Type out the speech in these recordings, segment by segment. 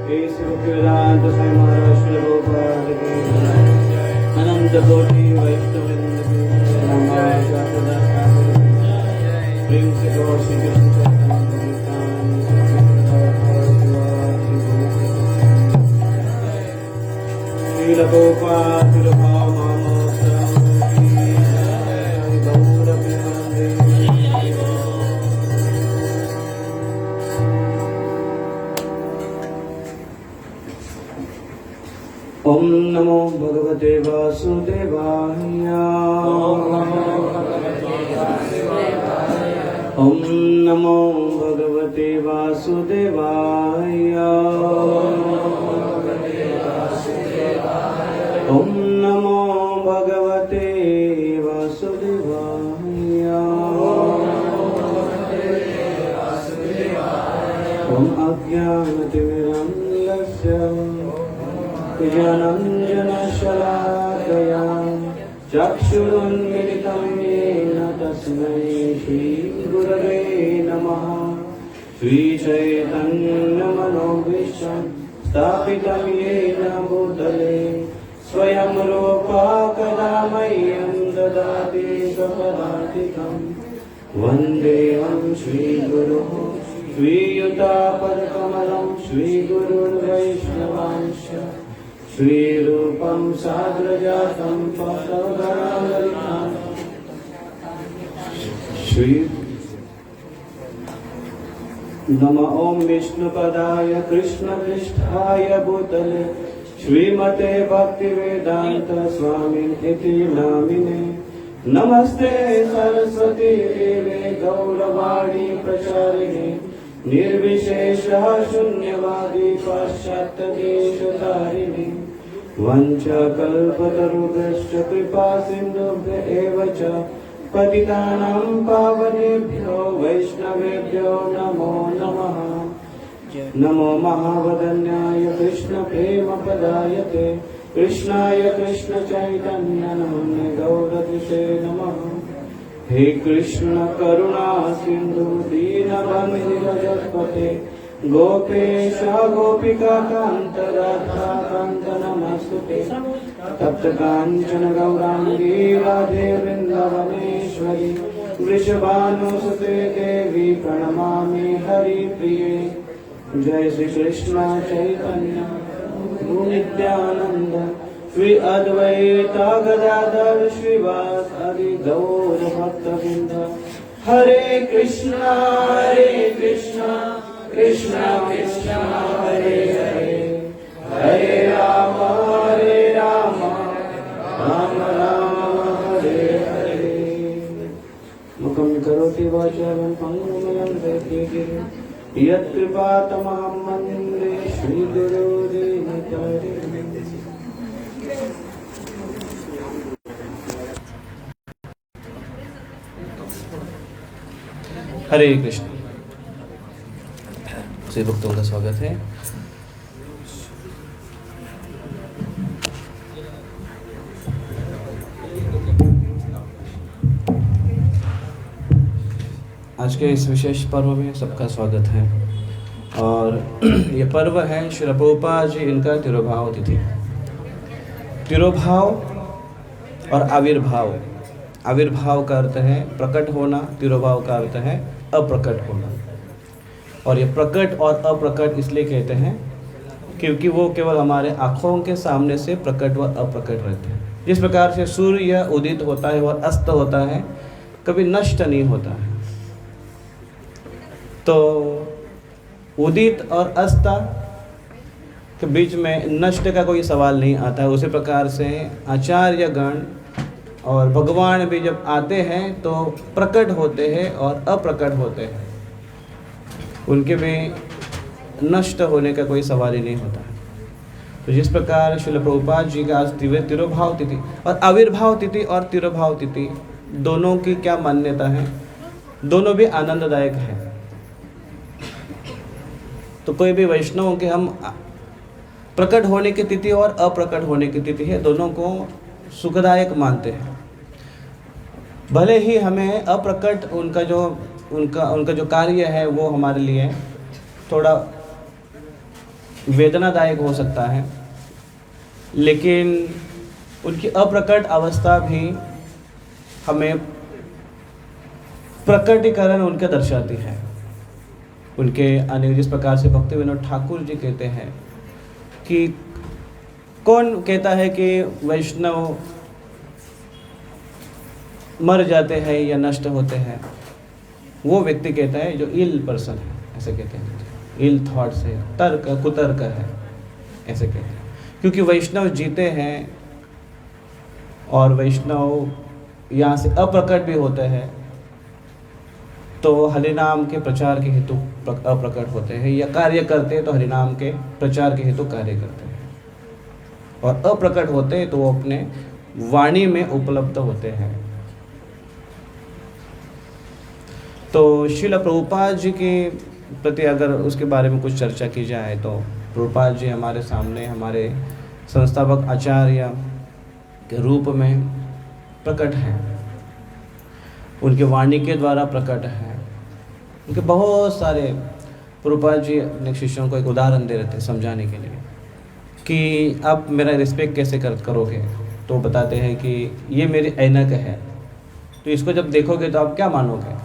वेदांत साई महाराज श्री गोपाल की अनंत कोटि वैष्णववृंद की प्रेम से गौर श्री कृष्ण चैतन्य श्रील गोपाल तिरुभाव ओम नमो भगवते वासुदेवाय। ओम नमो भगवते वासुदेवाय। ओम नमो भगवते वासुदेवाय। ओम अज्ञानतिमिरन्दस्य ज्ञानञ्जनशलाकया चक्षुरुन्मिलितं येन तस्मै श्रीगुरवे नमः। श्रीचैतन्यमनोभीष्टं स्थापितं येन भूतले स्वयं रूपा कदा मह्यं ददाति स्वपदान्तिकं वन्देऽहं श्रीगुरुः श्रीयुतापदकमलं श्रीगुरुर्वैष्णवांश्च श्रीरूपं साग्रजातं श्री नमः ओं विष्णुपदाय कृष्णपृष्ठाय भूतले श्रीमते भक्तिवेदांत स्वामिनिति नामिने। नमस्ते सरस्वती देवे गौरवाणी प्रचारिणे निर्विशेषः शून्यवादी पाश्चात्यदेशतारिणे वंशकल्पतरुभ्यश्च कृपा सिन्धुभ्य एव च पतितानां पावनेभ्यो वैष्णवेभ्यो नमो नमः। नमो महावदन्याय कृष्णप्रेमपदायते कृष्णाय कृष्णचैतन्यनाम्ने गौरतिसे नमः। हे कृष्ण करुणा सिन्धु दीनबन्धु जगत्पते गोपेश गोपिका कान्त राधा कान्त नमस्तुते। तप्त काञ्चन गौराङ्गी राधे वृन्दावनेश्वरी वृषभानुसुते देवी प्रणमामि हरिप्रिये। जय श्री कृष्ण चैतन्य नित्यानंद श्री अद्वैत गदाधर श्रीवासादि गौर भक्तवृंद। हरे कृष्णा कृष्णा कृष्णा हरे हरे हरे राम राम राम हरे हरे। मुखं करोति वाचालं पङ्गुं लङ्घयति यत्कृपातमहं वन्दे श्रीगुरुदेवतारे। हरे कृष्ण। सभी भक्तों का स्वागत है। आज के इस विशेष पर्व में सबका स्वागत है। और ये पर्व है श्रील प्रभुपाद जी इनका तिरुभाव तिथि। तिरुभाव और आविर्भाव, आविर्भाव का अर्थ है प्रकट होना, तिरुभाव का अर्थ है अप्रकट होना। और ये प्रकट और अप्रकट इसलिए कहते हैं क्योंकि वो केवल हमारे आँखों के सामने से प्रकट व अप्रकट रहते हैं। जिस प्रकार से सूर्य उदित होता है और अस्त होता है, कभी नष्ट नहीं होता है। तो उदित और अस्त के बीच में नष्ट का कोई सवाल नहीं आता है। उसी प्रकार से आचार्य गण और भगवान भी जब आते हैं तो प्रकट होते हैं और अप्रकट होते हैं, उनके भी नष्ट होने का कोई सवाल ही नहीं होता है। तो जिस प्रकार श्रील प्रभुपाद जी का आज तिरुभाव तिथि और आविर्भाव तिथि और तिरुभाव तिथि दोनों की क्या मान्यता है, दोनों भी आनंददायक है। तो कोई भी वैष्णव के हम प्रकट होने की तिथि और अप्रकट होने की तिथि है, दोनों को सुखदायक मानते हैं। भले ही हमें अप्रकट उनका जो कार्य है वो हमारे लिए थोड़ा वेदनादायक हो सकता है, लेकिन उनकी अप्रकट अवस्था भी हमें प्रकटीकरण उनके दर्शाती है। उनके अन्य जिस प्रकार से भक्ति विनोद ठाकुर जी कहते हैं कि कौन कहता है कि वैष्णव मर जाते हैं या नष्ट होते हैं? वो व्यक्ति कहता है जो इल पर्सन है, ऐसे कहते हैं, इल थॉट्स है, तर्क कुतर्क है, ऐसे कहते हैं। क्योंकि वैष्णव जीते हैं और वैष्णव यहाँ से अप्रकट भी होते हैं, तो हरिनाम के प्रचार के हेतु अप्रकट होते हैं, या कार्य करते हैं तो हरिनाम के प्रचार के हेतु कार्य करते हैं, और अप्रकट होते हैं तो वो अपने वाणी में उपलब्ध होते हैं। तो श्रील प्रभुपाद जी के प्रति अगर उसके बारे में कुछ चर्चा की जाए तो प्रभुपाद जी हमारे सामने हमारे संस्थापक आचार्य के रूप में प्रकट हैं, उनके वाणी के द्वारा प्रकट है। उनके बहुत सारे प्रभुपाद जी अपने शिष्यों को एक उदाहरण दे रहे थे समझाने के लिए कि आप मेरा रिस्पेक्ट कैसे करोगे, तो बताते हैं कि ये मेरी ऐनक है, तो इसको जब देखोगे तो आप क्या मानोगे?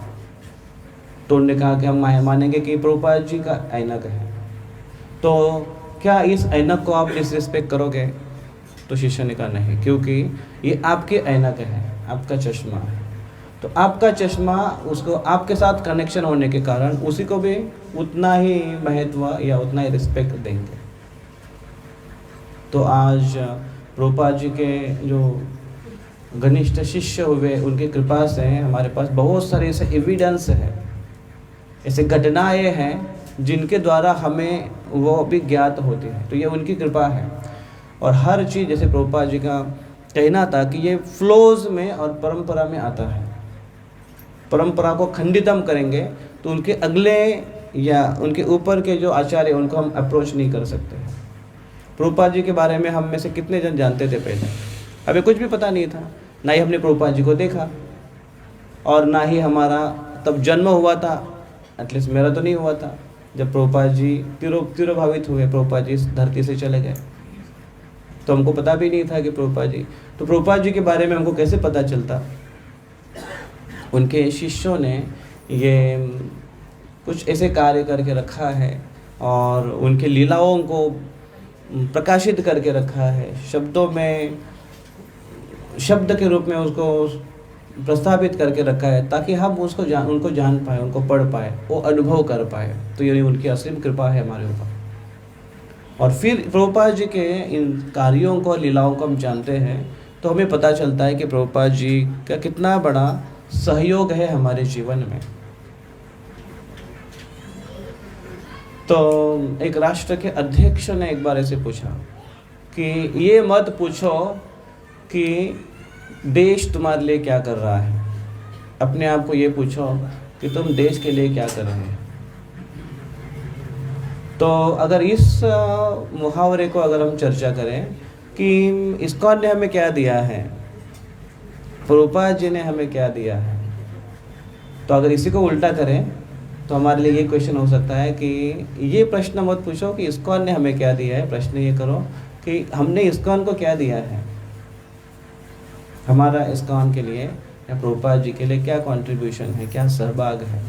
तो उन्होंने कहा कि हम मानेंगे कि प्रभुपाद जी का ऐनक है, तो क्या इस ऐनक को आप डिसरिस्पेक्ट करोगे? तो शिष्य ने कहा नहीं, क्योंकि ये आपके ऐनक है, आपका चश्मा है, तो आपका चश्मा उसको आपके साथ कनेक्शन होने के कारण उसी को भी उतना ही महत्व या उतना ही रिस्पेक्ट देंगे। तो आज प्रभुपाद जी के जो घनिष्ठ शिष्य हुए, उनकी कृपा से हमारे पास बहुत सारे ऐसे एविडेंस है, ऐसे घटनाएं हैं जिनके द्वारा हमें वो भी ज्ञात होती है। तो ये उनकी कृपा है। और हर चीज़ जैसे प्रभुपाद जी का कहना था कि ये फ्लोज में और परंपरा में आता है। परंपरा को खंडितम करेंगे तो उनके अगले या उनके ऊपर के जो आचार्य उनको हम अप्रोच नहीं कर सकते। प्रभुपाद जी के बारे में हम में से कितने जन जानते थे? पहले हमें कुछ भी पता नहीं था, ना ही हमने प्रभुपाद जी को देखा और ना ही हमारा तब जन्म हुआ था, एटलीस्ट मेरा तो नहीं हुआ था जब प्रभुपाद जी तिरोभावित हुए, प्रभुपाद जी इस धरती से चले गए, तो हमको पता भी नहीं था कि प्रभुपाद जी, तो प्रभुपाद जी के बारे में हमको कैसे पता चलता? उनके शिष्यों ने ये कुछ ऐसे कार्य करके रखा है और उनके लीलाओं को प्रकाशित करके रखा है, शब्दों में शब्द के रूप में उसको प्रस्तावित करके रखा है, ताकि हम उसको उनको जान पाए, उनको पढ़ पाए, वो अनुभव कर पाए। तो ये उनकी असीम कृपा है हमारे ऊपर। और फिर प्रभुपाद जी के इन कार्यों को, लीलाओं को हम जानते हैं तो हमें पता चलता है कि प्रभुपाद जी का कितना बड़ा सहयोग है हमारे जीवन में। तो एक राष्ट्र के अध्यक्ष ने एक बार ऐसे पूछा कि ये मत पूछो कि देश तुम्हारे लिए क्या कर रहा है, अपने आप को ये पूछो कि तुम देश के लिए क्या कर रहे हैं। तो अगर इस मुहावरे को अगर हम चर्चा करें कि इस्कॉन ने हमें क्या दिया है, प्रभुपाद जी ने हमें क्या दिया है, तो अगर इसी को उल्टा करें तो हमारे लिए ये क्वेश्चन हो सकता है कि ये प्रश्न मत पूछो कि इस्कॉन ने हमें क्या दिया है, प्रश्न ये करो कि हमने इस्कॉन को क्या दिया है, हमारा इस्कॉन के लिए या प्रभुपाद जी के लिए क्या कंट्रीब्यूशन है, क्या सहभाग है।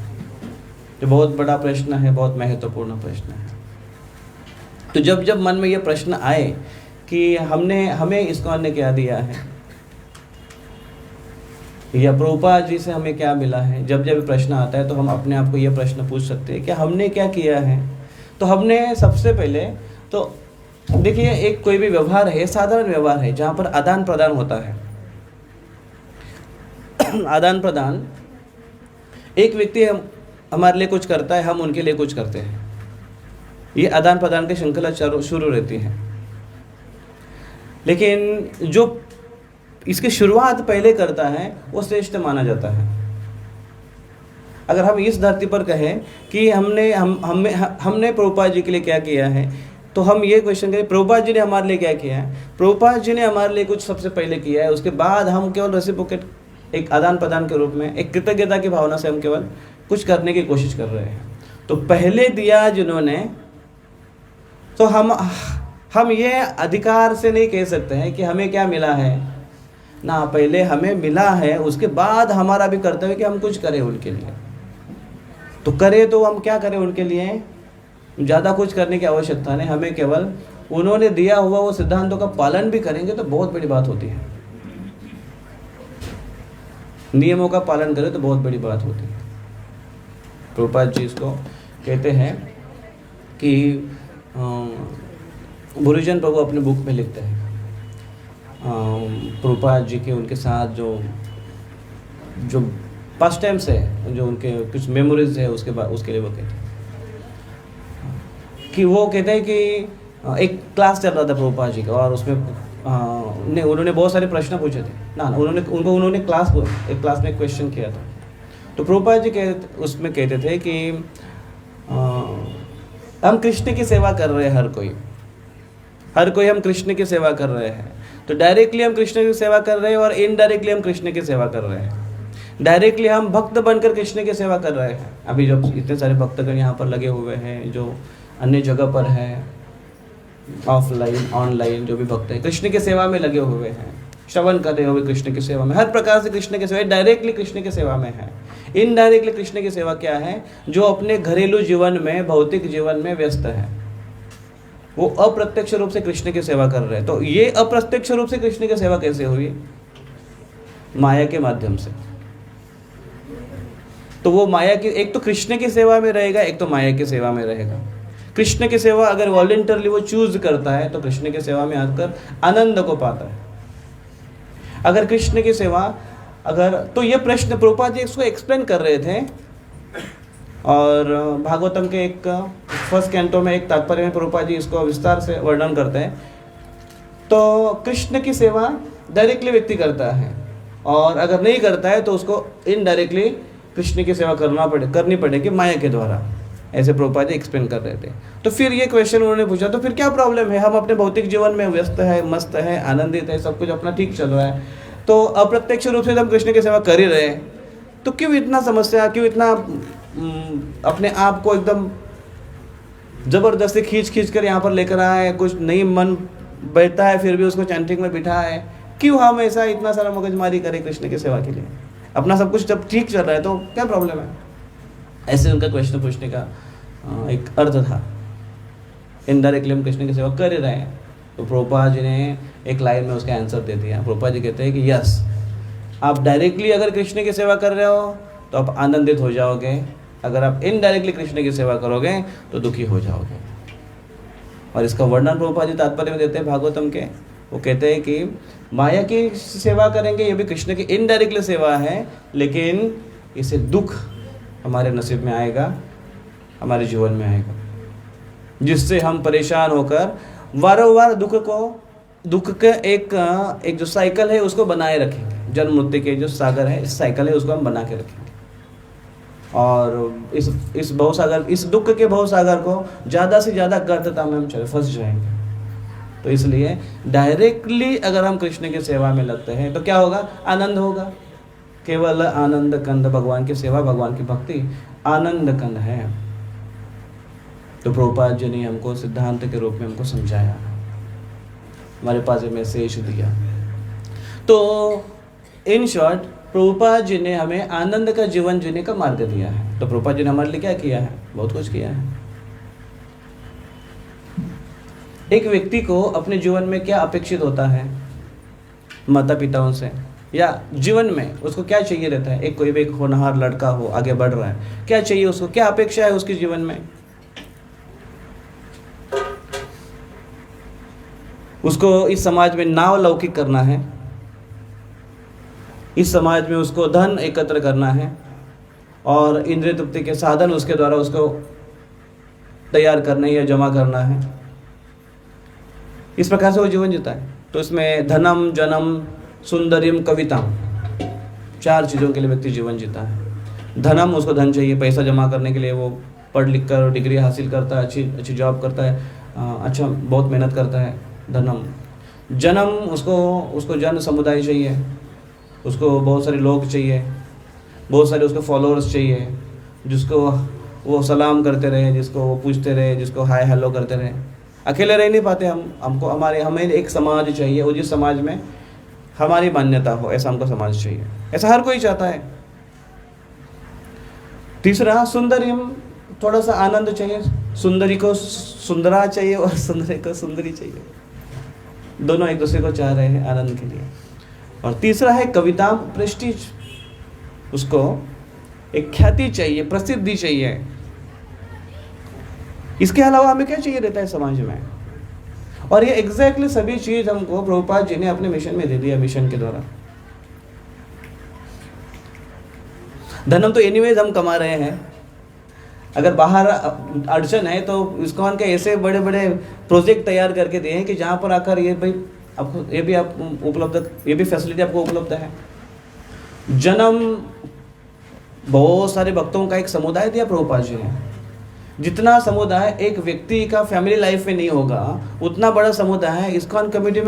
जो बहुत बड़ा प्रश्न है, बहुत महत्वपूर्ण प्रश्न है। तो जब जब मन में ये प्रश्न आए कि हमें इस्कॉन ने क्या दिया है या प्रभुपाद जी से हमें क्या मिला है, जब जब प्रश्न आता है तो हम अपने आप को ये प्रश्न पूछ सकते हैं कि हमने क्या किया है। तो हमने सबसे पहले तो देखिए, एक कोई भी व्यवहार है, साधारण व्यवहार है जहाँ पर आदान प्रदान होता है। आदान प्रदान, एक व्यक्ति हमारे लिए कुछ करता है, हम उनके लिए कुछ करते हैं, ये आदान प्रदान की श्रृंखला शुरू रहती है। लेकिन जो इसकी शुरुआत पहले करता है वो श्रेष्ठ माना जाता है। अगर हम इस धरती पर कहें कि हमने प्रभुपाद जी के लिए क्या किया है, तो हम ये क्वेश्चन करें प्रभुपाद जी ने हमारे लिए क्या किया है। प्रभुपाद जी ने हमारे लिए कुछ सबसे पहले किया है, उसके बाद हम केवल रेसिप्रोकेट, एक आदान प्रदान के रूप में, एक कृतज्ञता की भावना से हम केवल कुछ करने की कोशिश कर रहे हैं। तो पहले दिया जिन्होंने तो हम ये अधिकार से नहीं कह सकते हैं कि हमें क्या मिला है ना, पहले हमें मिला है, उसके बाद हमारा भी कर्तव्य कि हम कुछ करें उनके लिए। तो करें तो हम क्या करें उनके लिए, ज़्यादा कुछ करने की आवश्यकता नहीं, हमें केवल उन्होंने दिया हुआ वो सिद्धांतों का पालन भी करेंगे तो बहुत बड़ी बात होती है। नियमों का पालन करें तो बहुत बड़ी बात होती है। प्रभुपाद जी इसको कहते हैं कि गुरुजन प्रभु अपने बुक में लिखते हैं, प्रभुपाद जी के उनके साथ जो पास्ट टाइम्स है, जो उनके कुछ मेमोरीज है, उसके बाद उसके लिए वो कहते हैं कि वो कहते हैं कि एक क्लास चल रहा था प्रभुपाद जी का, और उसमें उन्होंने बहुत सारे प्रश्न पूछे थे ना, उन्होंने एक क्लास में क्वेश्चन किया था। तो प्रभुपाद जी उसमें कहते थे कि हम कृष्ण की सेवा कर रहे हैं, हर कोई हम कृष्ण की सेवा कर रहे हैं। तो डायरेक्टली हम कृष्ण की सेवा कर रहे हैं और इनडायरेक्टली हम कृष्ण की सेवा कर रहे हैं। डायरेक्टली हम भक्त बनकर कृष्ण की सेवा कर रहे हैं। अभी जब इतने सारे भक्तगण यहाँ पर लगे हुए हैं, जो अन्य जगह पर है, ऑफलाइन ऑनलाइन जो भी भक्त हैं कृष्ण की सेवा में लगे हुए हैं, श्रवण कर रहे हुए कृष्ण की सेवा में, हर प्रकार से कृष्ण की सेवा डायरेक्टली कृष्ण की सेवा में है। इनडायरेक्टली कृष्ण की सेवा क्या है, जो अपने घरेलू जीवन में, भौतिक जीवन में व्यस्त है, वो अप्रत्यक्ष रूप से कृष्ण की सेवा कर रहे हैं। तो ये अप्रत्यक्ष रूप से कृष्ण की सेवा कैसे हुई, माया के माध्यम से। तो वो माया की, एक तो कृष्ण की सेवा में रहेगा, एक तो माया की सेवा में रहेगा। कृष्ण की सेवा अगर वॉलंटरली वो चूज करता है तो कृष्ण की सेवा में आकर आनंद को पाता है। अगर कृष्ण की सेवा तो ये प्रश्न प्रभुपाद जी इसको एक्सप्लेन कर रहे थे, और भागवतम के एक फर्स्ट कैंटो में एक तात्पर्य में प्रभुपाद जी इसको विस्तार से वर्णन करते हैं। तो कृष्ण की सेवा डायरेक्टली व्यक्ति करता है, और अगर नहीं करता है तो उसको इनडायरेक्टली कृष्ण की सेवा करनी पड़ेगी माया के द्वारा, ऐसे प्रभुपाद जी एक्सप्लेन कर रहे थे। तो फिर ये क्वेश्चन उन्होंने पूछा, तो फिर क्या प्रॉब्लम है, हम अपने भौतिक जीवन में व्यस्त है, मस्त है, आनंदित है, सब कुछ अपना ठीक चल रहा है, तो अप्रत्यक्ष रूप से हम कृष्ण की सेवा कर ही रहे हैं, तो क्यों इतना समस्या, क्यों इतना अपने आप को एकदम जबरदस्ती खींच कर यहाँ पर लेकर आए, कुछ नहीं मन बैठता है फिर भी उसको चैंटिंग में बिठा है, क्यों हम ऐसा इतना सारा मगजमारी करें कृष्ण की सेवा के लिए, अपना सब कुछ जब ठीक चल रहा है तो क्या प्रॉब्लम है। ऐसे उनका क्वेश्चन पूछने का एक अर्थ था। इनडायरेक्टली हम कृष्ण की सेवा कर ही रहे हैं। तो प्रभुपाद जी ने एक लाइन में उसका आंसर दे दिया। प्रभुपाद जी कहते हैं कि यस, आप डायरेक्टली अगर कृष्ण की सेवा कर रहे हो तो आप आनंदित हो जाओगे, अगर आप इनडायरेक्टली कृष्ण की सेवा करोगे तो दुखी हो जाओगे। और इसका वर्णन प्रभुपाद जी तात्पर्य में देते हैं भागवतम के। वो कहते हैं कि माया की सेवा करेंगे ये भी कृष्ण की इनडायरेक्टली सेवा है, लेकिन इससे दुख हमारे नसीब में आएगा, हमारे जीवन में आएगा, जिससे हम परेशान होकर वारंवार दुख का एक जो साइकिल है उसको बनाए रखेंगे। जन्म मृत्यु के जो सागर है, इस साइकिल है, उसको हम बना के रखेंगे, और इस भवसागर, इस दुख के भवसागर को ज़्यादा से ज़्यादा गर्तता में हम फंस जाएंगे। तो इसलिए डायरेक्टली अगर हम कृष्ण की सेवा में लगते हैं तो क्या होगा, आनंद होगा। केवल आनंद कंद, भगवान की सेवा, भगवान की भक्ति आनंद कंद है। तो प्रभुपाद जी ने हमको सिद्धांत के रूप में हमको समझाया, हमारे पास में शेष दिया। तो इन शॉर्ट प्रभुपाद जी ने हमें आनंद का जीवन जीने का मार्ग दिया है। तो प्रभुपाद जी ने हमारे लिए क्या किया है, बहुत कुछ किया है। एक व्यक्ति को अपने जीवन में क्या अपेक्षित होता है माता पिताओं से, या जीवन में उसको क्या चाहिए रहता है। एक कोई भी एक होनहार लड़का हो, आगे बढ़ रहा है, क्या चाहिए उसको, क्या अपेक्षा है उसके जीवन में। उसको इस समाज में नाव लौकिक करना है, इस समाज में उसको धन एकत्र करना है, और इंद्रिय तृप्ति के साधन उसके द्वारा उसको तैयार करना या जमा करना है। इस प्रकार से वो जीवन जीता है। तो इसमें धनम, जनम, सुंदरिम, कविता, 4 चीज़ों के लिए व्यक्ति जीवन जीता है। धनम, उसको धन चाहिए, पैसा जमा करने के लिए वो पढ़ लिख कर डिग्री हासिल करता है, अच्छी जॉब करता है, अच्छा बहुत मेहनत करता है, धनम। जन्म, उसको जन समुदाय चाहिए, उसको बहुत सारे लोग चाहिए, बहुत सारे उसको फॉलोअर्स चाहिए, जिसको वो सलाम करते रहे, जिसको वो पूछते रहे, जिसको हाय हेलो करते रहे। अकेले रह नहीं पाते हम, हमें एक समाज चाहिए, और जिस समाज में हमारी मान्यता हो, ऐसा हमको समाज चाहिए। ऐसा हर कोई चाहता है। तीसरा, सुंदरियम, थोड़ा सा आनंद चाहिए। सुंदरी को सुंदरा चाहिए और सुंदरी को सुंदरी चाहिए, दोनों एक दूसरे को चाह रहे हैं आनंद के लिए। और तीसरा है कविता, प्रेस्टीज, उसको एक ख्याति चाहिए, प्रसिद्धि चाहिए। इसके अलावा हमें क्या चाहिए रहता है समाज में? और ये एग्जैक्टली सभी चीज हमको प्रभुपाद जी ने अपने मिशन में दे दिया, मिशन के द्वारा। धर्म तो एनीवेज हम कमा रहे हैं, अगर बाहर अड़चन है तो इस्कॉन के ऐसे बड़े बड़े प्रोजेक्ट तैयार करके दिए हैं कि जहाँ पर आकर ये भाई आपको ये भी फैसिलिटी आपको उपलब्ध है। जन्म बहुत सारे भक्तों का एक समुदाय दिया प्रभुपाद जी ने। जितना समुदाय एक व्यक्ति का फैमिली लाइफ में नहीं होगा, उतना बड़ा समुदाय इस्कॉन कम्युनिटी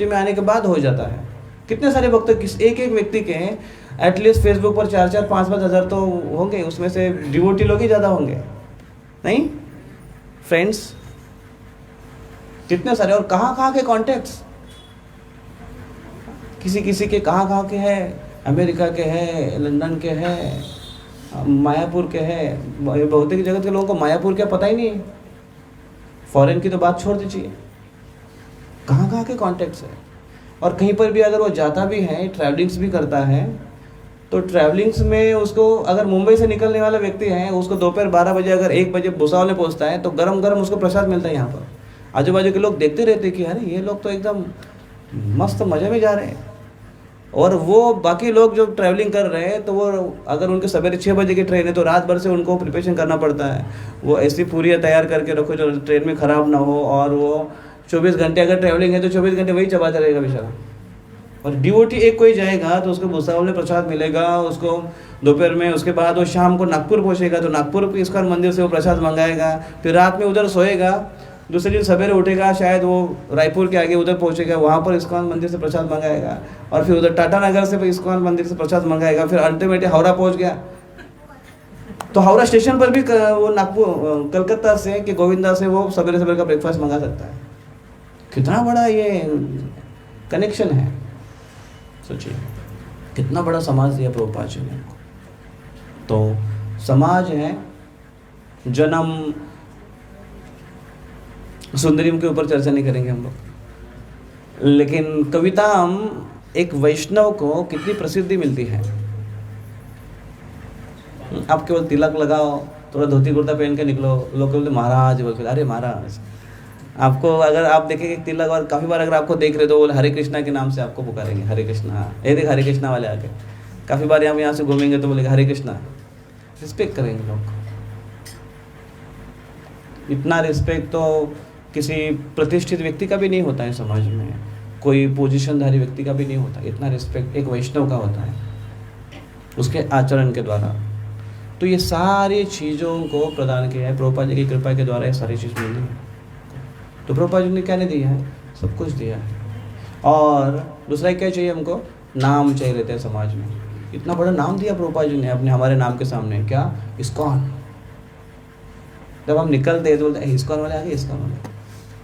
में आने के बाद हो जाता है। कितने सारे भक्त, एक एक व्यक्ति के एटलीस्ट फेसबुक पर 4-4, 5-5 हज़ार तो होंगे, उसमें से डिवोटी लोग ही ज़्यादा होंगे, नहीं फ्रेंड्स? कितने सारे, और कहाँ के कॉन्टेक्ट्स, किसी के कहाँ के हैं, अमेरिका के हैं, लंदन के हैं, मायापुर के हैं। भौतिक जगत के लोगों को मायापुर क्या पता ही नहीं है, फॉरेन की तो बात छोड़ दीजिए। कहाँ के कॉन्टेक्ट्स है। और कहीं पर भी अगर वो जाता भी है, ट्रैवलिंग्स भी करता है, तो ट्रैवलिंग्स में उसको, अगर मुंबई से निकलने वाला व्यक्ति है, उसको दोपहर 12 बजे अगर 1 बजे भुसावल में पहुंचता है तो गरम गरम उसको प्रसाद मिलता है यहाँ पर। आजू बाजू के लोग देखते रहते हैं कि अरे ये लोग तो एकदम मस्त मज़े में जा रहे हैं। और वो बाकी लोग जो ट्रैवलिंग कर रहे हैं, तो वो अगर उनके सवेरे 6 बजे की ट्रेन है तो रात भर से उनको प्रिपरेशन करना पड़ता है। वो ऐसी पूरियाँ तैयार करके रखो जो ट्रेन में ख़राब ना हो, और वो 24 घंटे अगर ट्रैवलिंग है तो 24 घंटे वही चबाता रहेगा बेचारा। और डिवोटी एक कोई जाएगा तो उसको भुसावल में प्रसाद मिलेगा, उसको दोपहर में, उसके बाद वो शाम को नागपुर पहुँचेगा तो नागपुर इस्कॉन मंदिर से वो प्रसाद मंगाएगा, फिर रात में उधर सोएगा, दूसरे दिन सवेरे उठेगा, शायद वो रायपुर के आगे उधर पहुँचेगा, वहाँ पर इस्कॉन मंदिर से प्रसाद मंगाएगा, और फिर उधर टाटा नगर से इस्कॉन मंदिर से प्रसाद मंगाएगा, फिर अल्टीमेटली हावड़ा पहुँच गया तो हावड़ा स्टेशन पर भी वो नागपुर कलकत्ता से कि गोविंदा से वो सवेरे का ब्रेकफास्ट मंगा सकता है। कितना बड़ा ये कनेक्शन है, सोचिए कितना बड़ा समाज दिया प्रभुपाद जी ने। तो समाज है, जन्म, सुंदरियम के ऊपर चर्चा नहीं करेंगे हम लोग, लेकिन कविता हम एक वैष्णव को कितनी प्रसिद्धि मिलती है। आप केवल तिलक लगाओ, थोड़ा धोती कुर्ता पहन के निकलो, लोग बोलते महाराज, बोलते अरे महाराज। आपको अगर आप देखेंगे तिलक, और काफ़ी बार अगर आपको देख रहे तो बोले हरे कृष्णा के नाम से आपको पुकारेंगे, हरे कृष्णा, ये देख हरे कृष्णा वाले आके। काफ़ी बार हम यहाँ से घूमेंगे तो बोलेंगे हरे कृष्णा, रिस्पेक्ट करेंगे लोग। इतना रिस्पेक्ट तो किसी प्रतिष्ठित व्यक्ति का भी नहीं होता है समाज में, कोई पोजीशनधारी व्यक्ति का भी नहीं होता। इतना रिस्पेक्ट एक वैष्णव का होता है उसके आचरण के द्वारा। तो ये सारी चीज़ों को प्रदान किया है प्रभुपाद जी की कृपा के द्वारा, ये सारी चीज़ मिली है। तो प्रभुपाद जी ने क्या नहीं दिया है? सब कुछ दिया है। और दूसरा क्या चाहिए हमको? नाम चाहिए रहते हैं समाज में। इतना बड़ा नाम दिया प्रभुपाद जी ने अपने, हमारे नाम के सामने, क्या? इस्कॉन। जब हम निकलते हैं तो बोलते हैं इस्कॉन वाले आ गए, इस्कॉन वाले।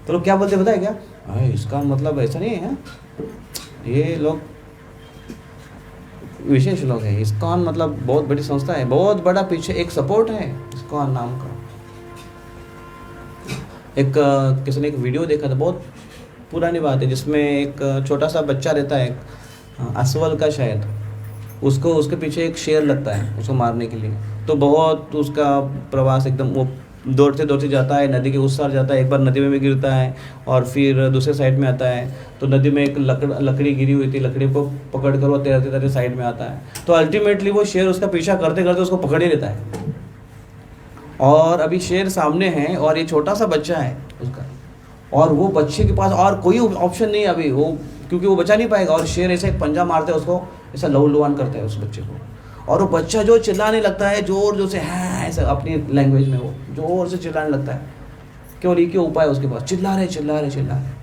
तो लोग क्या बोलते हैं पता है क्या? इस्कॉन मतलब ऐसा नहीं है, ये लोग विशेष लोग हैं। इस्कॉन मतलब बहुत बड़ी संस्था है, बहुत बड़ा पीछे एक सपोर्ट है इस्कॉन नाम का। एक किसी ने एक वीडियो देखा था, बहुत पुरानी बात है, जिसमें एक छोटा सा बच्चा रहता है, असवल का शायद, उसको उसके पीछे एक शेर लगता है उसको मारने के लिए। तो बहुत उसका प्रवास एकदम, वो दौड़ते जाता है, नदी के उस पार जाता है, एक बार नदी में भी गिरता है और फिर दूसरे साइड में आता है। तो नदी में एक लकड़ी गिरी हुई थी, लकड़ी को पकड़ कर वो तैरते साइड में आता है। तो अल्टीमेटली वो शेर उसका पीछा करते करते उसको पकड़ ही लेता है। और अभी शेर सामने है और ये छोटा सा बच्चा है उसका, और वो बच्चे के पास और कोई ऑप्शन नहीं है अभी, वो क्योंकि वो बचा नहीं पाएगा। और शेर ऐसे एक पंजा मारता है उसको, ऐसा लहू-लुहान करता है उस बच्चे को, और वो बच्चा जो चिल्लाने लगता है जोर से, है ऐसा अपनी लैंग्वेज में वो जोर से चिल्लाने लगता है। केवल एक ही उपाय है उसके पास, चिल्ला रहे।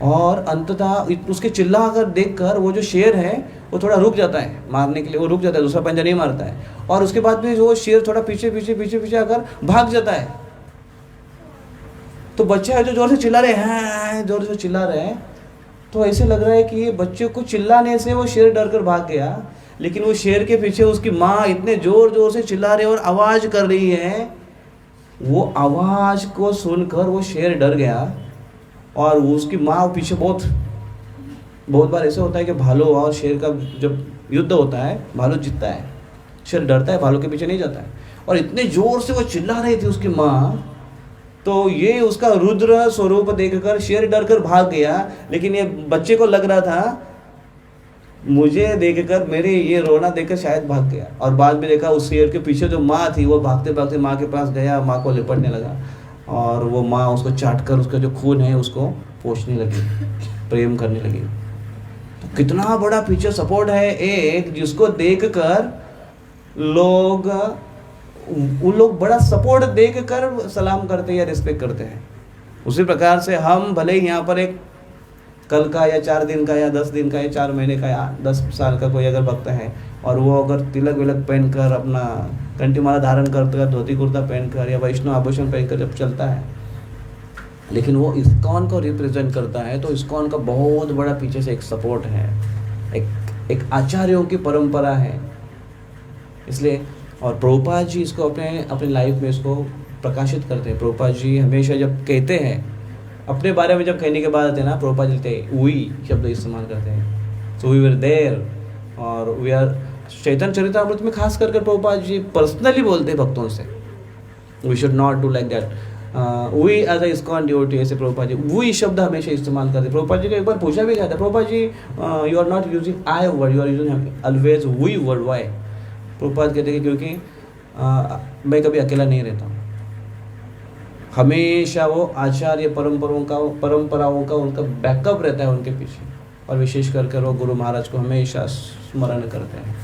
और अंततः उसके चिल्ला कर देख कर वो जो शेर है वो थोड़ा रुक जाता है मारने के लिए, वो रुक जाता है, दूसरा पंजा नहीं मारता है। और उसके बाद भी वो शेर थोड़ा पीछे आकर भाग जाता है। तो बच्चे है जो जोर से चिल्ला रहे हैं, जोर से चिल्ला रहे हैं, तो ऐसे लग रहा है कि ये बच्चे को चिल्लाने से वो शेर डर कर भाग गया, लेकिन वो शेर के पीछे उसकी माँ इतने जोर जोर से चिल्ला रही है और आवाज़ कर रही है। वो आवाज़ को सुनकर वो शेर डर गया और उसकी माँ पीछे बहुत बार ऐसे होता है कि भालू और शेर का जब युद्ध होता है, भालू जीतता है, शेर डरता है, भालू के पीछे नहीं जाता है। और इतने जोर से वो चिल्ला रही थी उसकी माँ, तो ये उसका रुद्र स्वरूप देखकर शेर डर कर भाग गया, लेकिन ये बच्चे को लग रहा था मुझे देखकर, मेरे ये रोना देखकर शायद भाग गया। और बाद में देखा उस शेर के पीछे जो माँ थी वो भागते भागते माँ के पास गया, माँ को लिपटने लगा और वो माँ उसको चाट कर उसका जो खून है उसको पोंछने लगी, प्रेम करने लगी। तो कितना बड़ा पीछे सपोर्ट है एक, जिसको देखकर उन लोग बड़ा सपोर्ट देखकर सलाम करते हैं या रिस्पेक्ट करते हैं। उसी प्रकार से हम भले ही यहाँ पर एक कल का या 4 दिन का या 10 दिन का या 4 महीने का या 10 साल का कोई अगर भक्त है और वो अगर तिलक विलक पहनकर अपना कंठीमाला धारण करकर, धोती कुर्ता पहनकर या वैष्णव आभूषण पहनकर जब चलता है, लेकिन वो इस्कॉन को रिप्रेजेंट करता है, तो इस्कॉन का बहुत बड़ा पीछे से एक सपोर्ट है, एक आचार्यों की परंपरा है। इसलिए और प्रभुपाद जी इसको अपने लाइफ में इसको प्रकाशित करते हैं। प्रभुपाद जी हमेशा जब कहते हैं अपने बारे में, जब कहने के बाद आते हैं ना, प्रभुपाद जी कहते हैं वी शब्द इस्तेमाल करते हैं। सो वी वर देयर, और वी आर चैतन्य चरितामृत में खास करके प्रभुपाद जी पर्सनली बोलते हैं भक्तों से, we should not do like that, we as a ISKCON devotee, ऐसे प्रभुपाद जी वी शब्द हमेशा इस्तेमाल करते हैं। प्रभुपाद जी को एक बार पूछा भी गया था, Prabhupada ji you are not using I word, you are using always we word, why? Prabhupada कहते हैं क्योंकि मैं कभी अकेला नहीं रहता हूँ, हमेशा वो आचार्य परंपराओं का उनका बैकअप रहता है उनके पीछे, और विशेष कर वो गुरु महाराज को हमेशा स्मरण करते हैं।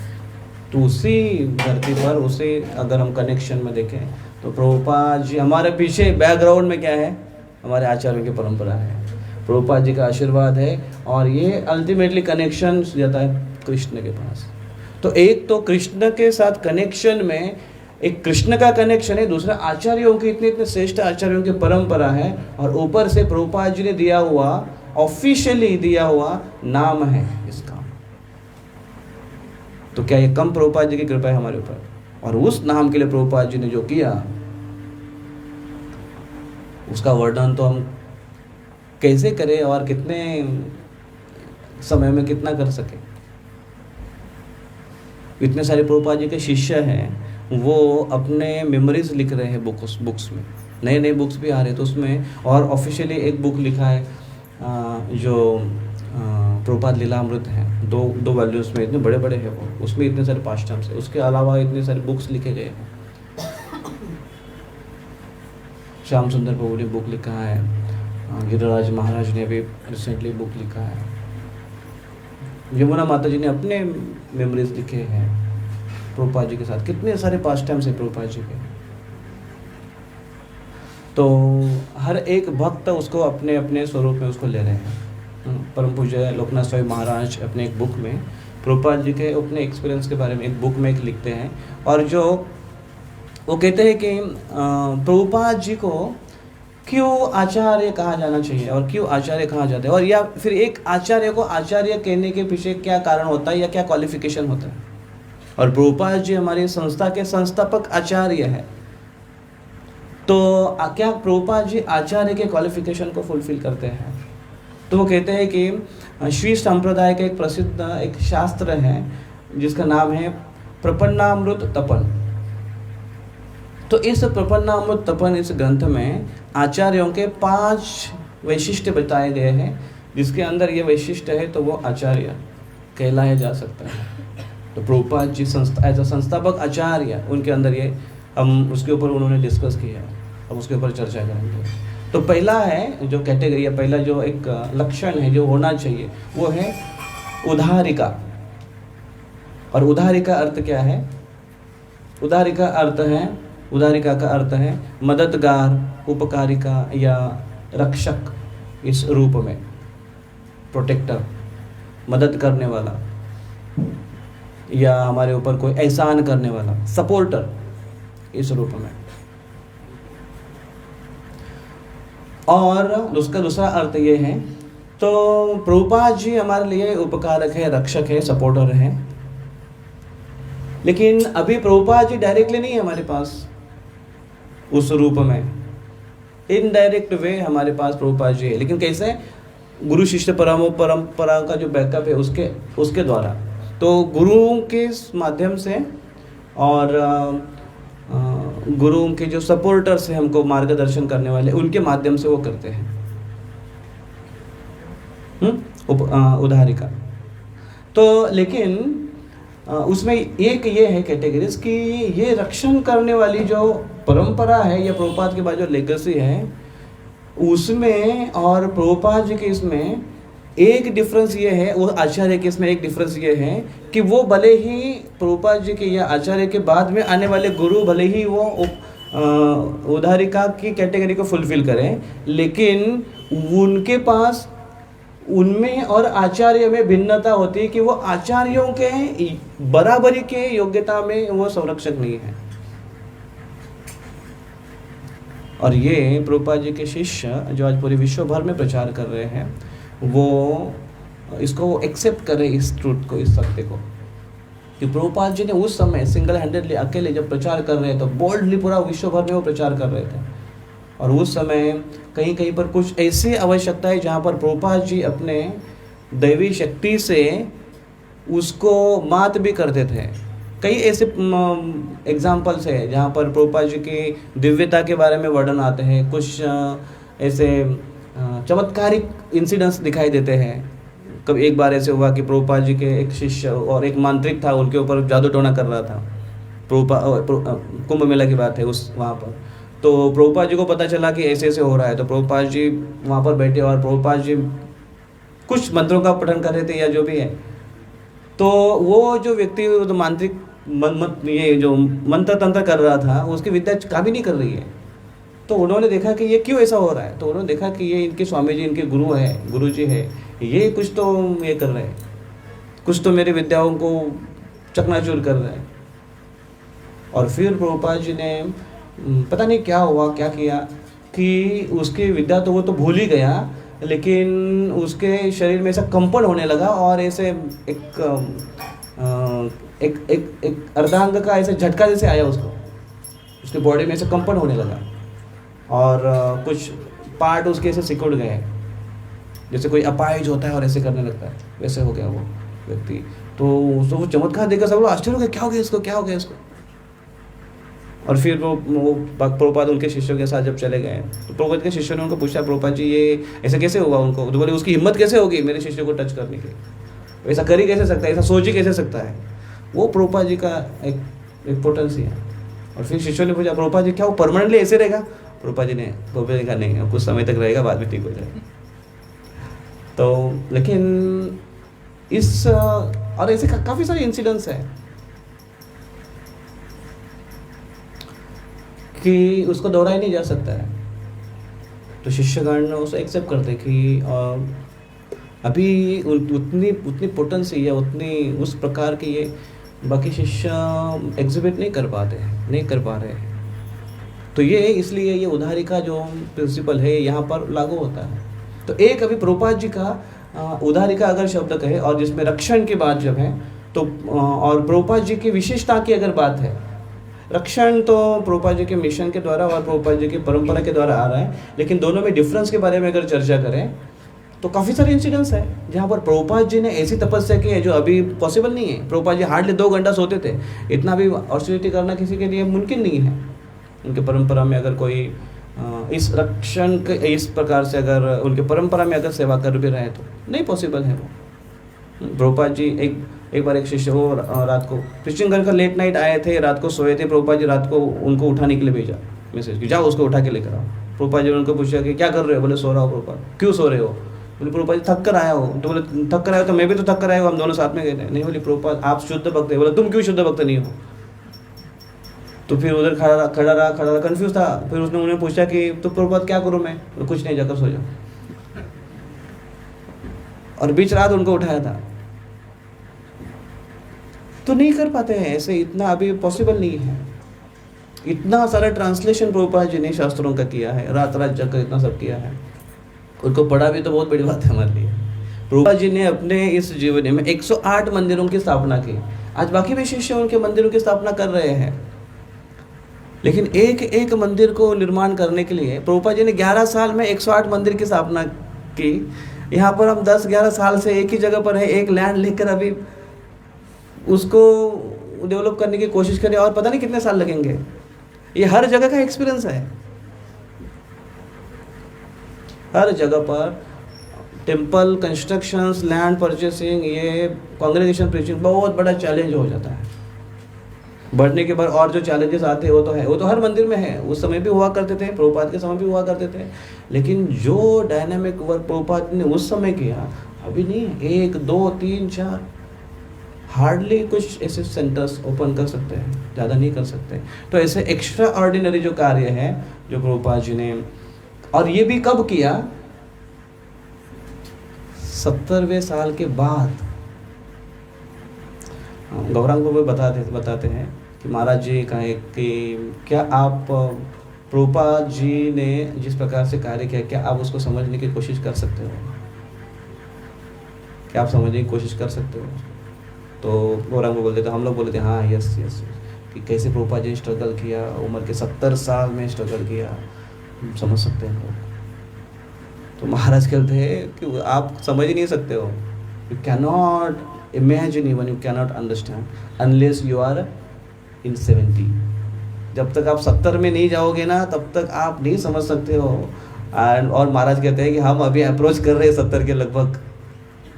तो उसी धरती पर उसे अगर हम कनेक्शन में देखें तो प्रभुपाद जी हमारे पीछे बैकग्राउंड में क्या है, हमारे आचार्यों की परंपरा है, प्रभुपाद जी का आशीर्वाद है, और ये अल्टीमेटली कनेक्शन जाता है कृष्ण के पास। तो एक तो कृष्ण के साथ कनेक्शन में एक कृष्ण का कनेक्शन है, दूसरा आचार्यों की इतने श्रेष्ठ आचार्यों की परंपरा है, और ऊपर से प्रभुपाद जी ने दिया हुआ, ऑफिशियली दिया हुआ नाम है इसका। तो क्या ये कम प्रभुपाद जी की कृपा है हमारे ऊपर? और उस नाम के लिए प्रभुपाद जी ने जो किया उसका वर्णन तो हम कैसे करें और कितने समय में कितना कर सके। इतने सारे प्रभुपाद जी के शिष्य हैं, वो अपने मेमोरीज लिख रहे हैं बुक्स में, नए बुक्स भी आ रहे हैं, तो उसमें और ऑफिशियली एक बुक लिखा है जो प्रभुपाद लीलामृत है, दो वॉल्यूम्स में, इतने बड़े बड़े हैं वो, उसमें इतने सारे पास्टम्स है, उसके अलावा इतने सारे बुक्स लिखे गए हैं। श्याम सुंदर प्रभु ने बुक लिखा है, गिरिराज महाराज ने अभी रिसेंटली बुक लिखा है, यमुना माता जी ने अपने मेमोरीज लिखे हैं प्रभुपाद जी के साथ, कितने सारे पास्ट टाइम्स है प्रभुपाद जी के। तो हर एक भक्त उसको अपने अपने स्वरूप में उसको ले रहे हैं। परम पूज्य लोकनाथ स्वामी महाराज अपने एक बुक में प्रभुपाद जी के अपने एक्सपीरियंस के बारे में एक बुक में एक लिखते हैं, और जो वो कहते हैं कि प्रभुपाद जी को क्यों आचार्य कहा जाना चाहिए और क्यों आचार्य कहा जाता है, और या फिर एक आचार्य को आचार्य कहने के पीछे क्या कारण होता है या क्या क्वालिफिकेशन होता है। और प्रभुपाद जी हमारी संस्था के संस्थापक आचार्य है, तो क्या प्रभुपाद जी आचार्य के क्वालिफिकेशन को फुलफिल करते हैं? तो वो कहते हैं कि श्री संप्रदाय का एक प्रसिद्ध एक शास्त्र है जिसका नाम है प्रपन्नामृत तपन। तो इस प्रपन्नामृत तपन, इस ग्रंथ में आचार्यों के 5 वैशिष्ट बताए गए हैं, जिसके अंदर ये वैशिष्ट है तो वो आचार्य कहलाया जा सकता है। तो प्रभुपाद जी एज अ संस्थापक आचार्य, उनके अंदर ये हम उसके ऊपर उन्होंने डिस्कस किया, अब उसके ऊपर चर्चा करेंगे। तो पहला है जो कैटेगरी है, पहला जो एक लक्षण है जो होना चाहिए वो है उदारिका। और उदारिका अर्थ क्या है? उदारिका का अर्थ है मददगार, उपकारिका या रक्षक, इस रूप में प्रोटेक्टर, मदद करने वाला, या हमारे ऊपर कोई एहसान करने वाला, सपोर्टर, इस रूप में। और उसका दूसरा अर्थ ये है, तो प्रभुपाद जी हमारे लिए उपकारक है, रक्षक है, सपोर्टर है। लेकिन अभी प्रभुपाद जी डायरेक्टली नहीं है हमारे पास उस रूप में, इनडायरेक्ट वे हमारे पास प्रभुपाद जी है। लेकिन कैसे? गुरु शिष्य परंपरा का जो बैकअप है उसके द्वारा। तो गुरुओं के माध्यम से और गुरुओं के जो सपोर्टर्स हैं, हमको मार्गदर्शन करने वाले, उनके माध्यम से वो करते हैं उद्धारिका। तो लेकिन उसमें एक ये है कैटेगरीज कि ये रक्षण करने वाली जो परंपरा है या प्रभुपाद के बाद जो लेगेसी है, उसमें और प्रभुपाद जी के इसमें एक डिफरेंस ये है, वो आचार्य के इसमें एक डिफरेंस ये है कि वो भले ही प्रभुपाद जी के या आचार्य के बाद में आने वाले गुरु भले ही वो उद्धारिका की कैटेगरी को फुलफिल करें, लेकिन उनके पास उनमें और आचार्य में भिन्नता होती है कि वो आचार्यों के बराबरी के योग्यता में वो संरक्षक नहीं है। और ये प्रभुपाद जी के शिष्य जो आज पूरे विश्व भर में प्रचार कर रहे हैं, वो इसको एक्सेप्ट कर रहे, इस ट्रूथ को, इस सत्य को, कि प्रभुपाद जी ने उस समय सिंगल हैंडेडली अकेले जब प्रचार कर रहे थे, तो बोल्डली पूरा विश्व भर में वो प्रचार कर रहे थे। और उस समय कहीं कहीं पर कुछ ऐसी आवश्यकता है जहाँ पर प्रभुपाद जी अपने दैवी शक्ति से उसको मात भी करते थे। कई ऐसे एग्जाम्पल्स है जहाँ पर प्रभुपाद जी की दिव्यता के बारे में वर्णन आते हैं, कुछ ऐसे चमत्कारिक इंसिडेंट्स दिखाई देते हैं। कभी एक बार ऐसे हुआ कि प्रभुपाद जी के एक शिष्य और एक मांत्रिक था, उनके ऊपर जादू टोना कर रहा था। कुंभ मेला की बात है उस वहाँ पर। तो प्रभुपाद जी को पता चला कि ऐसे ऐसे हो रहा है, तो प्रभुपाद जी वहाँ पर बैठे और प्रभुपाद जी कुछ मंत्रों का पठन कर रहे थे या जो भी है। तो वो जो व्यक्ति तो मांत्रिक ये जो मंत्र तंत्र कर रहा था, उसकी विद्या काम ही नहीं कर रही है। तो उन्होंने देखा कि ये क्यों ऐसा हो रहा है। तो उन्होंने देखा कि ये इनके स्वामी जी, इनके गुरु जी है, ये कुछ तो ये कर रहे हैं, कुछ तो मेरी विद्याओं को चकनाचूर कर रहे हैं। और फिर प्रभुपाद जी ने पता नहीं क्या हुआ, क्या किया कि उसकी विद्या तो वो तो भूल ही गया, लेकिन उसके शरीर में ऐसा कंपन होने लगा और ऐसे एक अर्धांग का ऐसे झटका जैसे आया उसको, उसके बॉडी में ऐसे कंपन होने लगा और कुछ पार्ट उसके ऐसे सिकुड़ गए, जैसे कोई अपाहिज होता है और ऐसे करने लगता है, वैसे हो गया वो व्यक्ति। तो वो चमत्कार देखकर सब लोग आश्चर्य हो गए, क्या हो गया इसको, क्या हो गया इसको। और फिर वो प्रभुपाद उनके शिष्यों के साथ जब चले गए, तो प्रभुपाद के शिष्यों ने उनको पूछा, प्रभुपाद जी ये ऐसे कैसे हुआ उनको? तो बोले उसकी हिम्मत कैसे होगी मेरे शिष्यों को टच करने की, ऐसा कर ही कैसे सकता है, ऐसा सोच ही कैसे सकता है। वो प्रभुपाद जी का एक पोटेंसी है। और फिर शिष्यों ने पूछा, प्रभुपाद जी क्या वो परमानेंटली ऐसे रहेगा? प्रभुपाद जी ने कहा नहीं, कुछ समय तक रहेगा, बाद में ठीक हो जाएगा। तो लेकिन इस और ऐसे काफ़ी सारे इंसिडेंट्स हैं कि उसको दोहराया नहीं जा सकता है। तो शिष्यगण उसे एक्सेप्ट करते कि अभी उतनी पोटेंसी या उतनी उस प्रकार की ये बाकी शिष्य एग्जिबिट नहीं कर पा रहे हैं। तो ये इसलिए ये उद्धारिका जो प्रिंसिपल है यहाँ पर लागू होता है। तो एक अभी प्रभुपाद जी का उद्धारिका अगर शब्द कहे और जिसमें रक्षण की बात जब है, तो और प्रभुपाद जी की विशेषता की अगर बात है, रक्षण तो प्रभुपाद जी के मिशन के द्वारा और प्रभुपाद जी की परंपरा के द्वारा आ रहा है, लेकिन दोनों में डिफरेंस के बारे में अगर चर्चा करें तो काफ़ी सारे इंसिडेंट्स हैं जहाँ पर प्रभुपाद जी ने ऐसी तपस्या की है जो अभी पॉसिबल नहीं है। प्रभुपाद जी हार्डली 2 घंटा सोते थे, इतना भी ऑस्टिरिटी करना किसी के लिए मुमकिन नहीं है। उनके परंपरा में अगर कोई इस रक्षण के इस प्रकार से अगर उनके परंपरा में अगर सेवा कर भी रहे तो नहीं पॉसिबल है वो। प्रभुपाद जी एक बार एक शिष्य हो रात को क्रिश्चियन का लेट नाइट आए थे, रात को सोए थे। प्रभुपाद जी रात को उनको उठाने के लिए भेजा मैसेज कि जाओ उसको उठा के लेकर आओ। प्रभुपाद जी ने उनको पूछा कि क्या कर रहे हो? बोले सो रहा हो। प्रभुपाद क्यों सो रहे हो? बोले प्रभुपाद जी थक कर आया हो। तो बोले थक कर आया तो मैं भी तो थक कर आया हूँ, हम दोनों साथ में गए थे। नहीं बोले प्रभुपाद आप शुद्ध भक्त है। बोले तुम क्यों शुद्ध भक्त नहीं हो? तो फिर उधर खड़ा रहा कंफ्यूज था। फिर उसने उन्हें पूछा कि तो प्रभुपाद क्या करूँ मैं? तो कुछ नहीं, जाकर सो जाओ। और बीच रात उनको उठाया था। तो नहीं कर पाते हैं ऐसे, इतना अभी पॉसिबल नहीं है। इतना सारा ट्रांसलेशन प्रभुपाद जी ने शास्त्रों का किया है, रात रात जग कर इतना सब किया है, उनको पढ़ा भी तो बहुत बड़ी बात है हमारे लिए। प्रभुपाद जी ने अपने इस जीवन में 108 मंदिरों की स्थापना की। आज बाकी भी शिष्य उनके मंदिरों की स्थापना कर रहे हैं, लेकिन एक एक मंदिर को निर्माण करने के लिए प्रभुपाद जी ने 11 साल में 108 मंदिर की स्थापना की। यहाँ पर हम 10-11 साल से एक ही जगह पर है, एक लैंड लेकर अभी उसको डेवलप करने की कोशिश करें और पता नहीं कितने साल लगेंगे। ये हर जगह का एक्सपीरियंस है, हर जगह पर टेम्पल कंस्ट्रक्शंस, लैंड परचेसिंग, ये कांग्रेगेशन प्रीचिंग बहुत बड़ा चैलेंज हो जाता है। बढ़ने के बाद और जो चैलेंजेस आते हैं वो तो है, वो तो हर मंदिर में है, उस समय भी हुआ करते थे, प्रभुपाद के समय भी हुआ करते थे, लेकिन जो डायनामिक वर्क प्रभुपाद ने उस समय किया अभी नहीं है। 1, 2, 3, 4 हार्डली कुछ ऐसे सेंटर्स ओपन कर सकते हैं, ज़्यादा नहीं कर सकते। तो ऐसे एक्स्ट्रा ऑर्डिनरी जो कार्य है जो प्रभुपाद जी ने, और ये भी कब किया, 70वें साल के बाद। गौरांग बाबा बताते हैं कि महाराज जी कहे कि क्या आप प्रभुपाद जी ने जिस प्रकार से कार्य किया, क्या आप उसको समझने की कोशिश कर सकते हो? क्या आप समझने की कोशिश कर सकते हो? तो गौरांग बाबा बोलते थे, हम लोग बोले थे हाँ यस यस, कि कैसे प्रभुपाद जी ने स्ट्रगल किया, उम्र के 70 साल में स्ट्रगल किया, हम समझ सकते हैं लोग। तो महाराज कहते हैं कि आप समझ ही नहीं सकते हो, you cannot imagine, even you cannot understand unless you are in 70। जब तक आप 70 में नहीं जाओगे ना तब तक आप नहीं समझ सकते हो। और महाराज कहते हैं कि हम अभी अप्रोच कर रहे हैं 70 के लगभग,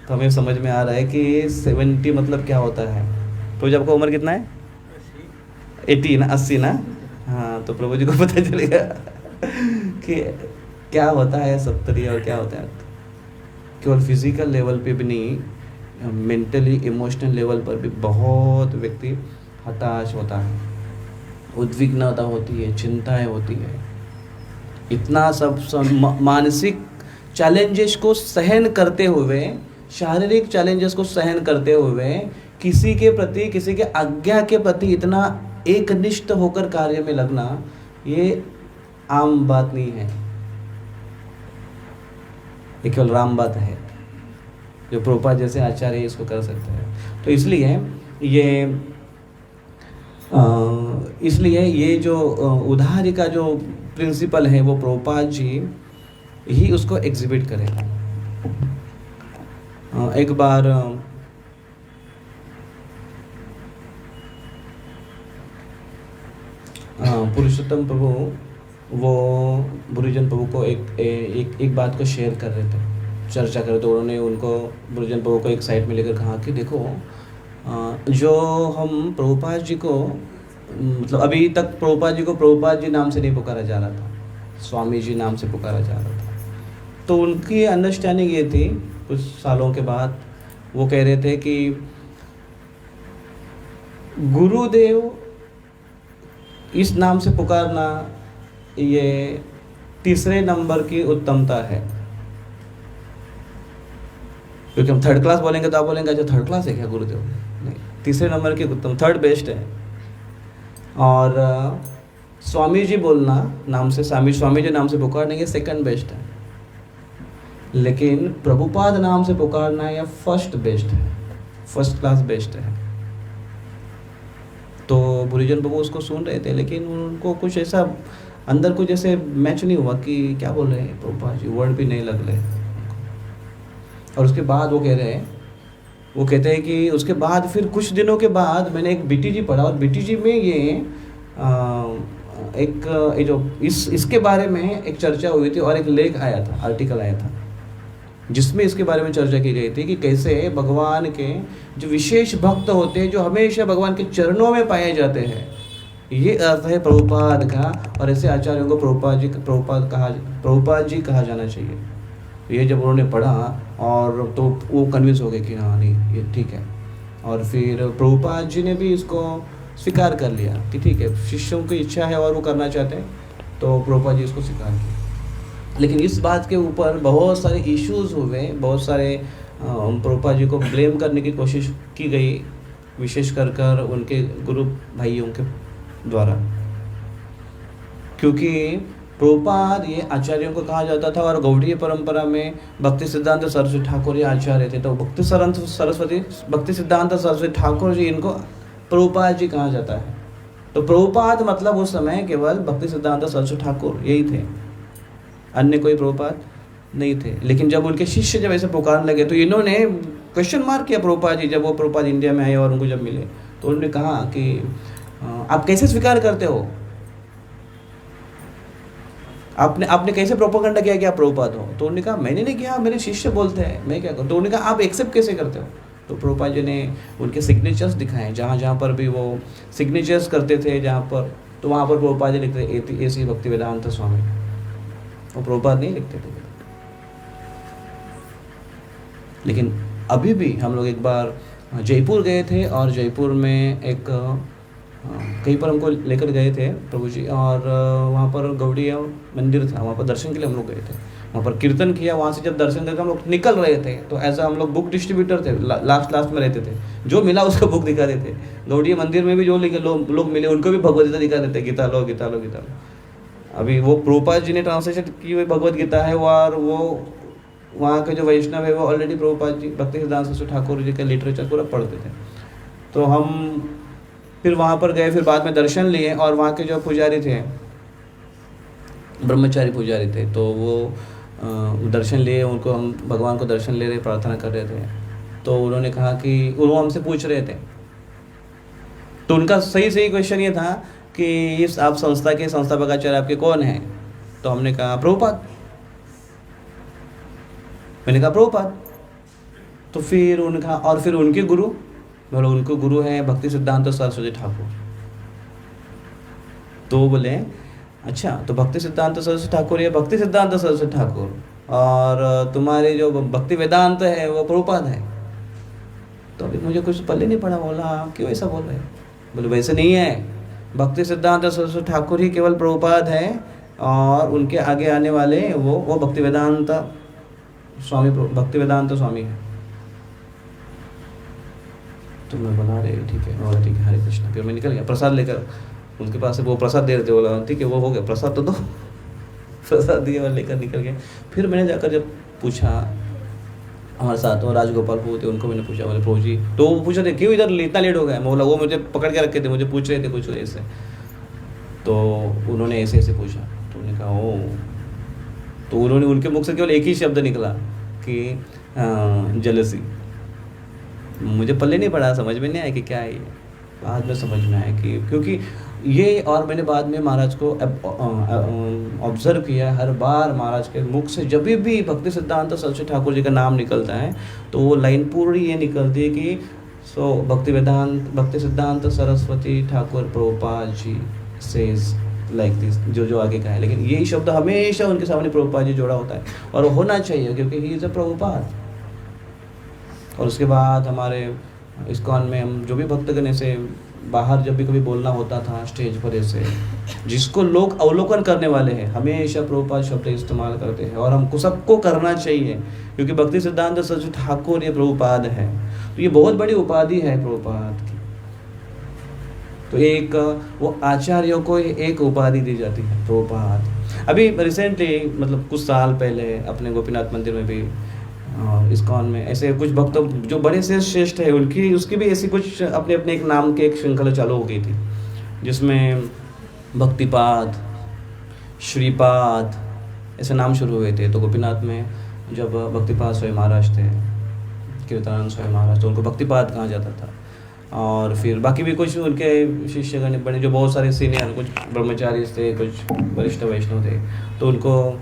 तो हमें समझ में आ रहा है कि 70 मतलब क्या होता है। तो जब आपका उम्र कितना है? 80 ना, 80 ना। हाँ, तो प्रभु जी को पता चलेगा कि क्या होता है 70 और क्या होता है। केवल फिजिकल लेवल पे भी नहीं, मेंटली इमोशनल लेवल पर भी बहुत व्यक्ति हताश होता है, उद्विग्नता होती है, चिंताएं होती है। इतना सब मानसिक चैलेंजेस को सहन करते हुए, शारीरिक चैलेंजेस को सहन करते हुए किसी के प्रति, किसी के आज्ञा के प्रति इतना एकनिष्ठ होकर कार्य में लगना, ये आम बात नहीं है, ये केवल राम बात है। जो प्रभुपाद जैसे आचार्य इसको कर सकते हैं। तो इसलिए ये जो उधारी का जो प्रिंसिपल है वो प्रभुपाद जी ही उसको एग्जिबिट करेगा। एक बार पुरुषोत्तम प्रभु वो बुरीजन प्रभु को एक बात को शेयर कर रहे थे, चर्चा करें, तो उन्होंने उनको बुरीजन प्रभु को एक साइड में लेकर कहा कि देखो, जो हम प्रभुपाद जी को, मतलब अभी तक प्रभुपाद जी को प्रभुपाद जी नाम से नहीं पुकारा जा रहा था, स्वामी जी नाम से पुकारा जा रहा था। तो उनकी अंडरस्टैंडिंग ये थी, कुछ सालों के बाद वो कह रहे थे कि गुरुदेव इस नाम से पुकारना ये तीसरे नंबर की उत्तमता है। क्योंकि हम थर्ड क्लास बोलेंगे तो आप बोलेंगे अच्छा थर्ड क्लास है क्या गुरुदेव? नहीं, तीसरे नंबर की उत्तम, थर्ड बेस्ट है। और स्वामी जी बोलना नाम से, स्वामी जी नाम से पुकारना ये सेकंड बेस्ट है। लेकिन प्रभुपाद नाम से पुकारना यह फर्स्ट बेस्ट है, फर्स्ट क्लास बेस्ट है। तो बुरीजन बाबू उसको सुन रहे थे, लेकिन उनको कुछ ऐसा अंदर कुछ ऐसे मैच नहीं हुआ कि क्या बोल रहे हैं प्रभुपाद जी, वर्ड भी नहीं लग रहे। और उसके बाद वो कहते हैं कि उसके बाद फिर कुछ दिनों के बाद मैंने एक बीटीजी पढ़ा, और बीटीजी में ये इसके बारे में एक चर्चा हुई थी और एक लेख आया था, आर्टिकल आया था, जिसमें इसके बारे में चर्चा की गई थी कि कैसे भगवान के जो विशेष भक्त होते हैं, जो हमेशा भगवान के चरणों में पाए जाते हैं, ये अर्थ है प्रभुपाद का। और ऐसे आचार्यों को प्रभुपाद जी कहा जाना चाहिए। ये जब उन्होंने पढ़ा और तो वो कन्विंस हो गए कि हाँ नहीं ये ठीक है। और फिर प्रभुपाद जी ने भी इसको स्वीकार कर लिया कि ठीक है, शिष्यों की इच्छा है और वो करना चाहते हैं, तो प्रभुपाद जी इसको स्वीकार किया। लेकिन इस बात के ऊपर बहुत सारे इश्यूज़ हुए, बहुत सारे प्रभुपाद जी को ब्लेम करने की कोशिश की गई, विशेष कर उनके गुरु भाइयों के द्वारा। क्योंकि प्रभुपाद ये आचार्यों को कहा जाता था, और गौड़ीय परंपरा में भक्ति सिद्धांत सरस्वती ठाकुर ये आचार्य थे। तो भक्ति सिद्धांत सरस्वती ठाकुर जी, इनको प्रभुपाद जी कहा जाता है। तो प्रभुपाद मतलब उस समय केवल भक्ति सिद्धांत सरस्वती ठाकुर यही थे, अन्य कोई प्रभुपाद नहीं थे। लेकिन जब उनके शिष्य जब ऐसे पुकारने लगे तो इन्होंने क्वेश्चन मार्क किया प्रभुपाद जी। जब वो प्रभुपाद इंडिया में आए और उनको जब मिले तो उन्होंने कहा कि आप कैसे स्वीकार करते हो, आपने कैसे प्रोपेगेंडा किया कि आप प्रभुपाद हो? तो उन्होंने कहा मैंने नहीं किया, मेरे शिष्य बोलते हैं, मैं क्या करूँ। तो उन्होंने कहा आप एक्सेप्ट कैसे करते हो? तो प्रभुपाद जी ने उनके सिग्नेचर्स दिखाए, जहाँ पर भी वो सिग्नेचर्स करते थे जहाँ पर, तो वहाँ पर प्रभुपाद जी लिखते ऐसी भक्ति वेदांत स्वामी, वो प्रभुपाद नहीं लिखते थे। लेकिन अभी भी हम लोग एक बार जयपुर गए थे, और जयपुर में एक कहीं पर हमको लेकर गए थे प्रभु जी, और वहाँ पर गौड़ीय मंदिर था, वहाँ पर दर्शन के लिए हम लोग गए थे। वहाँ पर कीर्तन किया, वहाँ से जब दर्शन करके हम लोग निकल रहे थे तो ऐसा हम लोग बुक डिस्ट्रीब्यूटर थे, लास्ट में रहते थे, जो मिला उसका बुक दिखा रहे थे। गौड़ीय मंदिर में भी जो लोग मिले उनको भी भगवद गीता दिखा रहे थे, गीता लो गीता लो गीता लो। अभी वो प्रभुपाद जी ने ट्रांसलेशन की हुई भगवद गीता है, और वो वहाँ के जो वैष्णव है वो ऑलरेडी प्रभुपाद जी भक्ति सिद्धांत सरस्वती ठाकुर जी का लिटरेचर पूरा पढ़ते थे। तो हम फिर वहाँ पर गए, फिर बाद में दर्शन लिए, और वहाँ के जो पुजारी थे, ब्रह्मचारी पुजारी थे, तो वो दर्शन लिए, उनको हम भगवान को दर्शन ले रहे, प्रार्थना कर रहे थे। तो उन्होंने कहा कि वो हमसे पूछ रहे थे, तो उनका सही क्वेश्चन ये था कि इस आप संस्था के संस्थापक आचार्य आपके कौन हैं? तो हमने कहा प्रभुपाद। मैंने कहा प्रभुपाद। तो फिर उनका, और फिर उनके गुरु, बोलो उनको गुरु हैं भक्ति सिद्धांत सरस्वती ठाकुर। तो बोले अच्छा, तो भक्ति सिद्धांत सरस्वती ठाकुर या भक्ति सिद्धांत सरस्वती ठाकुर, और तुम्हारे जो भक्ति वेदांत है वो प्रभुपाद है। तो अभी मुझे कुछ पल्ले नहीं पड़ा, बोला क्यों ऐसा बोल रहे? बोले वैसे नहीं है, भक्ति सिद्धांत सरस्वती ठाकुर ही केवल प्रभुपाद है, और उनके आगे आने वाले वो भक्ति वेदांत स्वामी, भक्ति वेदांत स्वामी है। तो मैं बना रहे ठीक है, बोला ठीक है, हरे कृष्ण। फिर मैं निकल गया प्रसाद लेकर, उनके पास से वो प्रसाद दे रहे थे, बोला ठीक है वो हो गया, प्रसाद तो दो। प्रसाद दिए और लेकर निकल गए। फिर मैंने जाकर जब पूछा, हमारे साथ वो राजगोपाल प्रभु थे, उनको मैंने पूछा, बोले प्रभु जी, तो वो पूछा थे क्यों इधर इतना लेट हो गया? मैं बोला वो मुझे पकड़ के रखे थे, मुझे पूछ रहे थे कुछ ऐसे। तो उन्होंने ऐसे पूछा, तो उन्होंने कहा ओ, तो उन्होंने, उनके मुख से केवल एक ही शब्द निकला कि जेलसी। मुझे पल्ले नहीं पड़ा, समझ में नहीं आया कि क्या है ये। बाद में समझ में आया कि क्योंकि ये, और मैंने बाद में महाराज को ऑब्जर्व किया, हर बार महाराज के मुख से जब भी भक्ति सिद्धांत सरस्वती ठाकुर जी का नाम निकलता है तो वो लाइन पूरी ये निकलती है कि सो भक्ति सिद्धांत Saraswati Thakur Prabhupada ji says like this, जो आगे का है। लेकिन यही शब्द हमेशा उनके सामने प्रभुपाद जी जोड़ा होता है, और होना चाहिए क्योंकि ही इज़ अ प्रभुपाद। और उसके बाद हमारे इस्कॉन में हम जो भी भक्तगण ऐसे बाहर जब भी कभी बोलना होता था स्टेज पर, ऐसे जिसको लोग अवलोकन करने वाले हैं, हमेशा प्रभुपाद शब्द इस्तेमाल करते हैं, और हमको सबको करना चाहिए क्योंकि भक्ति सिद्धांत सरस्वती ठाकुर ये प्रभुपाद है। तो ये बहुत बड़ी उपाधि है प्रभुपाद की। तो एक वो आचार्यों को एक उपाधि दी जाती है प्रभुपाद। अभी रिसेंटली मतलब कुछ साल पहले अपने गोपीनाथ मंदिर में भी इस्कॉन में ऐसे कुछ भक्त जो बड़े से श्रेष्ठ है, उसकी भी ऐसी कुछ अपने एक नाम के एक श्रृंखला चालू हो गई थी, जिसमें भक्तिपाद, श्रीपाद ऐसे नाम शुरू हुए थे। तो गोपीनाथ में जब भक्तिपाद स्वयं महाराज थे, कीर्तनानंद स्वयं महाराज, तो उनको भक्तिपाद कहा जाता था। और फिर बाकी भी कुछ उनके शिष्यगण बड़े, जो बहुत सारे सीनियर, कुछ ब्रह्मचारी थे, कुछ वरिष्ठ वैष्णव थे, तो उनको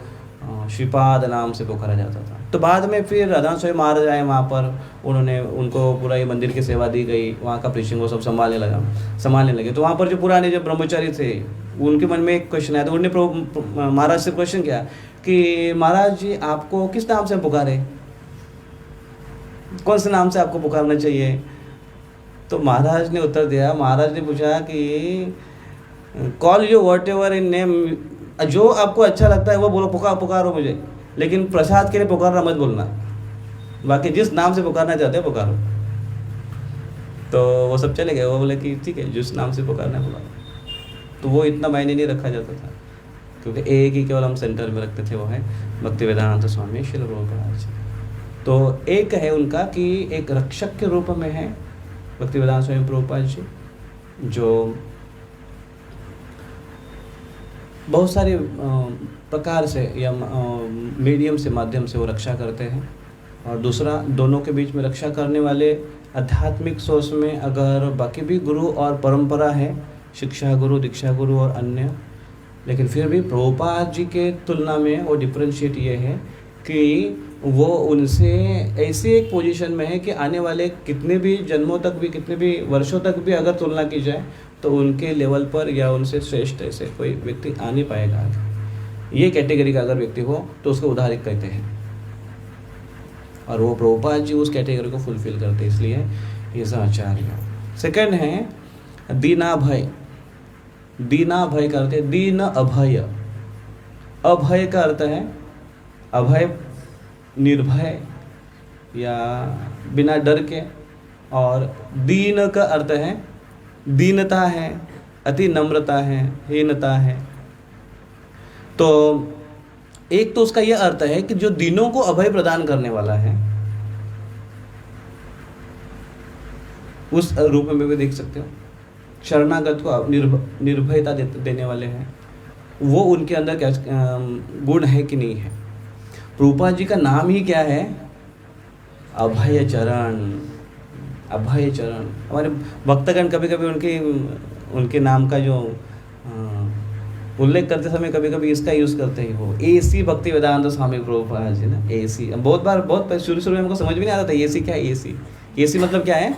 श्रीपाद नाम से पुकारा जाता था। तो बाद में फिर राधा स्वयं महाराज आए वहाँ पर, उनको पूरा ये मंदिर की सेवा दी गई, वहाँ का प्रीचिंग वो सब संभालने लगे। तो वहाँ पर जो पुराने जो ब्रह्मचारी थे उनके मन में एक क्वेश्चन आया, तो उन्होंने महाराज से क्वेश्चन किया कि महाराज जी आपको किस नाम से पुकारे, कौन से नाम से आपको पुकारना चाहिए? तो महाराज ने उत्तर दिया, महाराज ने पूछा कि call you what ever in name, जो आपको अच्छा लगता है वो बोलो, पुकारो मुझे, लेकिन प्रसाद के लिए पुकारना मत बोलना, बाकी जिस नाम से पुकारना चाहते हो पुकारो। तो वो सब चले गए, वो बोले कि ठीक है जिस नाम से पुकारना है पुकारो। तो वो इतना मायने नहीं रखा जाता था। क्योंकि एक ही केवल हम सेंटर में रखते थे, वो है भक्तिवेदांत स्वामी श्रील प्रभुपाद जी। तो एक है उनका कि एक रक्षक के रूप में है भक्तिवेदांत स्वामी प्रभुपाद जी, जो बहुत सारे प्रकार से या मीडियम से माध्यम से वो रक्षा करते हैं। और दूसरा, दोनों के बीच में रक्षा करने वाले आध्यात्मिक सोच में अगर बाकी भी गुरु और परंपरा है, शिक्षा गुरु, दीक्षा गुरु और अन्य, लेकिन फिर भी प्रभुपाद जी के तुलना में वो डिफरेंशिएट ये है कि वो उनसे ऐसी एक पोजीशन में है कि आने वाले कितने भी जन्मों तक भी, कितने भी वर्षों तक भी अगर तुलना की जाए तो उनके लेवल पर या उनसे श्रेष्ठ ऐसे कोई व्यक्ति आ नहीं पाएगा। ये कैटेगरी का अगर व्यक्ति हो तो उसको उदाहरित कहते हैं, और वो प्रभुपाद जी उस कैटेगरी को फुलफिल करते हैं, इसलिए ये आचार्य। सेकंड है दीनाभय। दीनाभय करते हैं, दीन अभय। अभय का अर्थ है अभय, निर्भय या बिना डर के, और दीन का अर्थ है दीनता है, अति नम्रता है, हीनता है। तो एक तो उसका यह अर्थ है कि जो दीनों को अभय प्रदान करने वाला है, उस रूप में भी देख सकते हो। शरणागत को निर्भयता देने वाले हैं, वो उनके अंदर क्या गुण है कि नहीं है। प्रभुपाद जी का नाम ही क्या है? अभय चरण। अभय चरण। हमारे भक्तगण कभी कभी उनके नाम का जो उल्लेख करते समय कभी कभी इसका यूज़ करते ही हो, एसी भक्ति वेदांत स्वामी प्रभुपाद जी ना, एसी। बहुत शुरू में हमको समझ भी नहीं आता था एसी क्या है। एसी मतलब क्या है?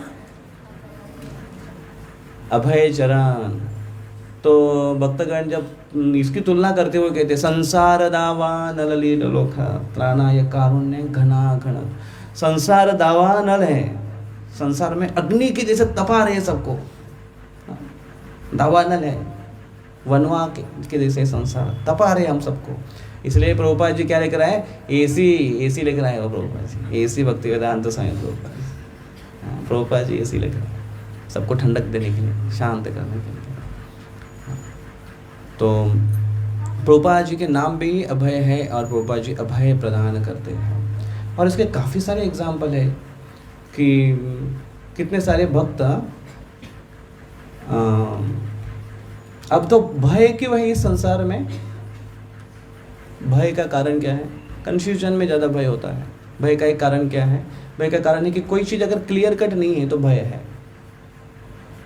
अभय चरण। तो भक्तगण जब इसकी तुलना करते हुए कहते संसार दावा नल लील लोखा त्राणाय कारुण्य घना घन। संसार दावा नल है, संसार में अग्नि के जैसे तपा रहे सबको, दावा नल है, वनवा के जैसे संसार तपा रहे हम सबको। इसलिए प्रभुपाद जी क्या लेकर आए? एसी लेकर आए हो प्रभुपाद जी, एसी भक्ति वेदांत स्वामी प्रभुपाद जी एसी लेकर आए सबको ठंडक देने के लिए, शांत करने के लिए। तो प्रभुपाद जी के नाम भी अभय है और प्रभुपाद जी अभय प्रदान करते हैं। और इसके काफ़ी सारे एग्जाम्पल है कि कितने सारे भक्त अब तो भय की वही इस संसार में। भय का कारण क्या है? कन्फ्यूजन में ज़्यादा भय होता है। भय का एक कारण क्या है? भय का कारण है कि कोई चीज़ अगर क्लियर कट नहीं है तो भय है।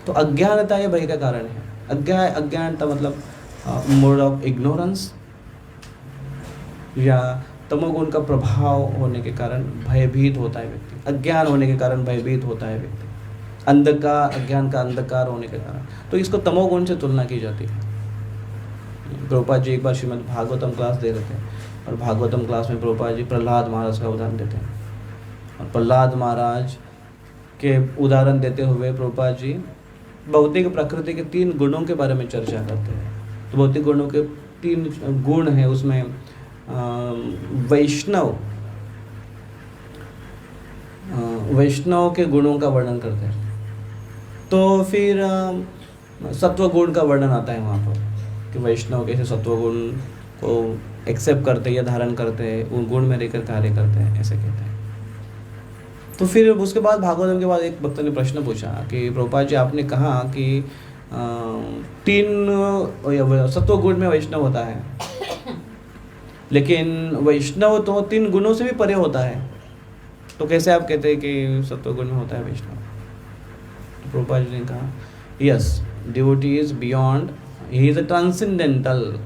तो अज्ञानता ये भय का कारण है। अज्ञानता मतलब मोड ऑफ इग्नोरेंस या तमोगुण का प्रभाव होने के कारण भयभीत होता है व्यक्ति। अज्ञान होने के कारण भयभीत होता है व्यक्ति। अज्ञान का अंधकार होने के कारण, तो इसको तमोगुण से तुलना की जाती है। प्रभुपाद जी एक बार श्रीमद् भागवतम क्लास दे रहे थे और भागवतम क्लास में प्रभुपाद जी प्रहलाद महाराज का उदाहरण देते हैं। और प्रहलाद महाराज के उदाहरण देते हुए प्रभुपाद जी भौतिक प्रकृति के 3 गुणों के बारे में चर्चा करते हैं। तो भौतिक गुणों के 3 गुण हैं, उसमें वैष्णव के गुणों का वर्णन करते हैं। तो फिर सत्व गुण का वर्णन आता है वहाँ पर कि वैष्णव कैसे सत्व गुण को एक्सेप्ट करते हैं या धारण करते हैं, उन गुण में रहकर कार्य करते हैं, ऐसे कहते हैं। तो फिर उसके बाद भागवतम के बाद एक भक्त ने प्रश्न पूछा कि प्रभुपाद जी आपने कहा कि 3 सत्व गुण में वैष्णव होता है, लेकिन वैष्णव तो 3 गुणों से भी परे होता है, तो कैसे आप कहते हैं कि सत्व गुण में होता है वैष्णव? तो प्रभुपाद जी ने कहा yes, devotee is beyond, he is a transcendental.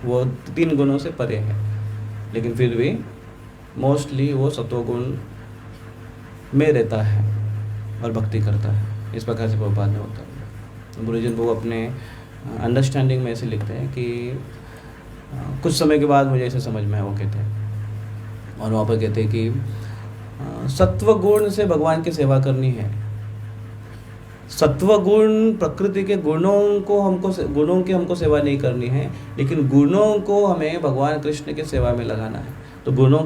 वो 3 गुणों से परे है, लेकिन फिर भी मोस्टली वो सत्वगुण में रहता है और भक्ति करता है। इस प्रकार से प्रभुपाद ने होता है। गुरुजन वो अपने अंडरस्टैंडिंग में ऐसे लिखते हैं कि कुछ समय के बाद मुझे ऐसे समझ में आया, वो कहते हैं। और वहाँ पर कहते हैं कि सत्वगुण से भगवान की सेवा करनी है। सत्वगुण प्रकृति के गुणों की हमको सेवा नहीं करनी है, लेकिन गुणों को हमें भगवान कृष्ण की सेवा में लगाना है। तो गुणों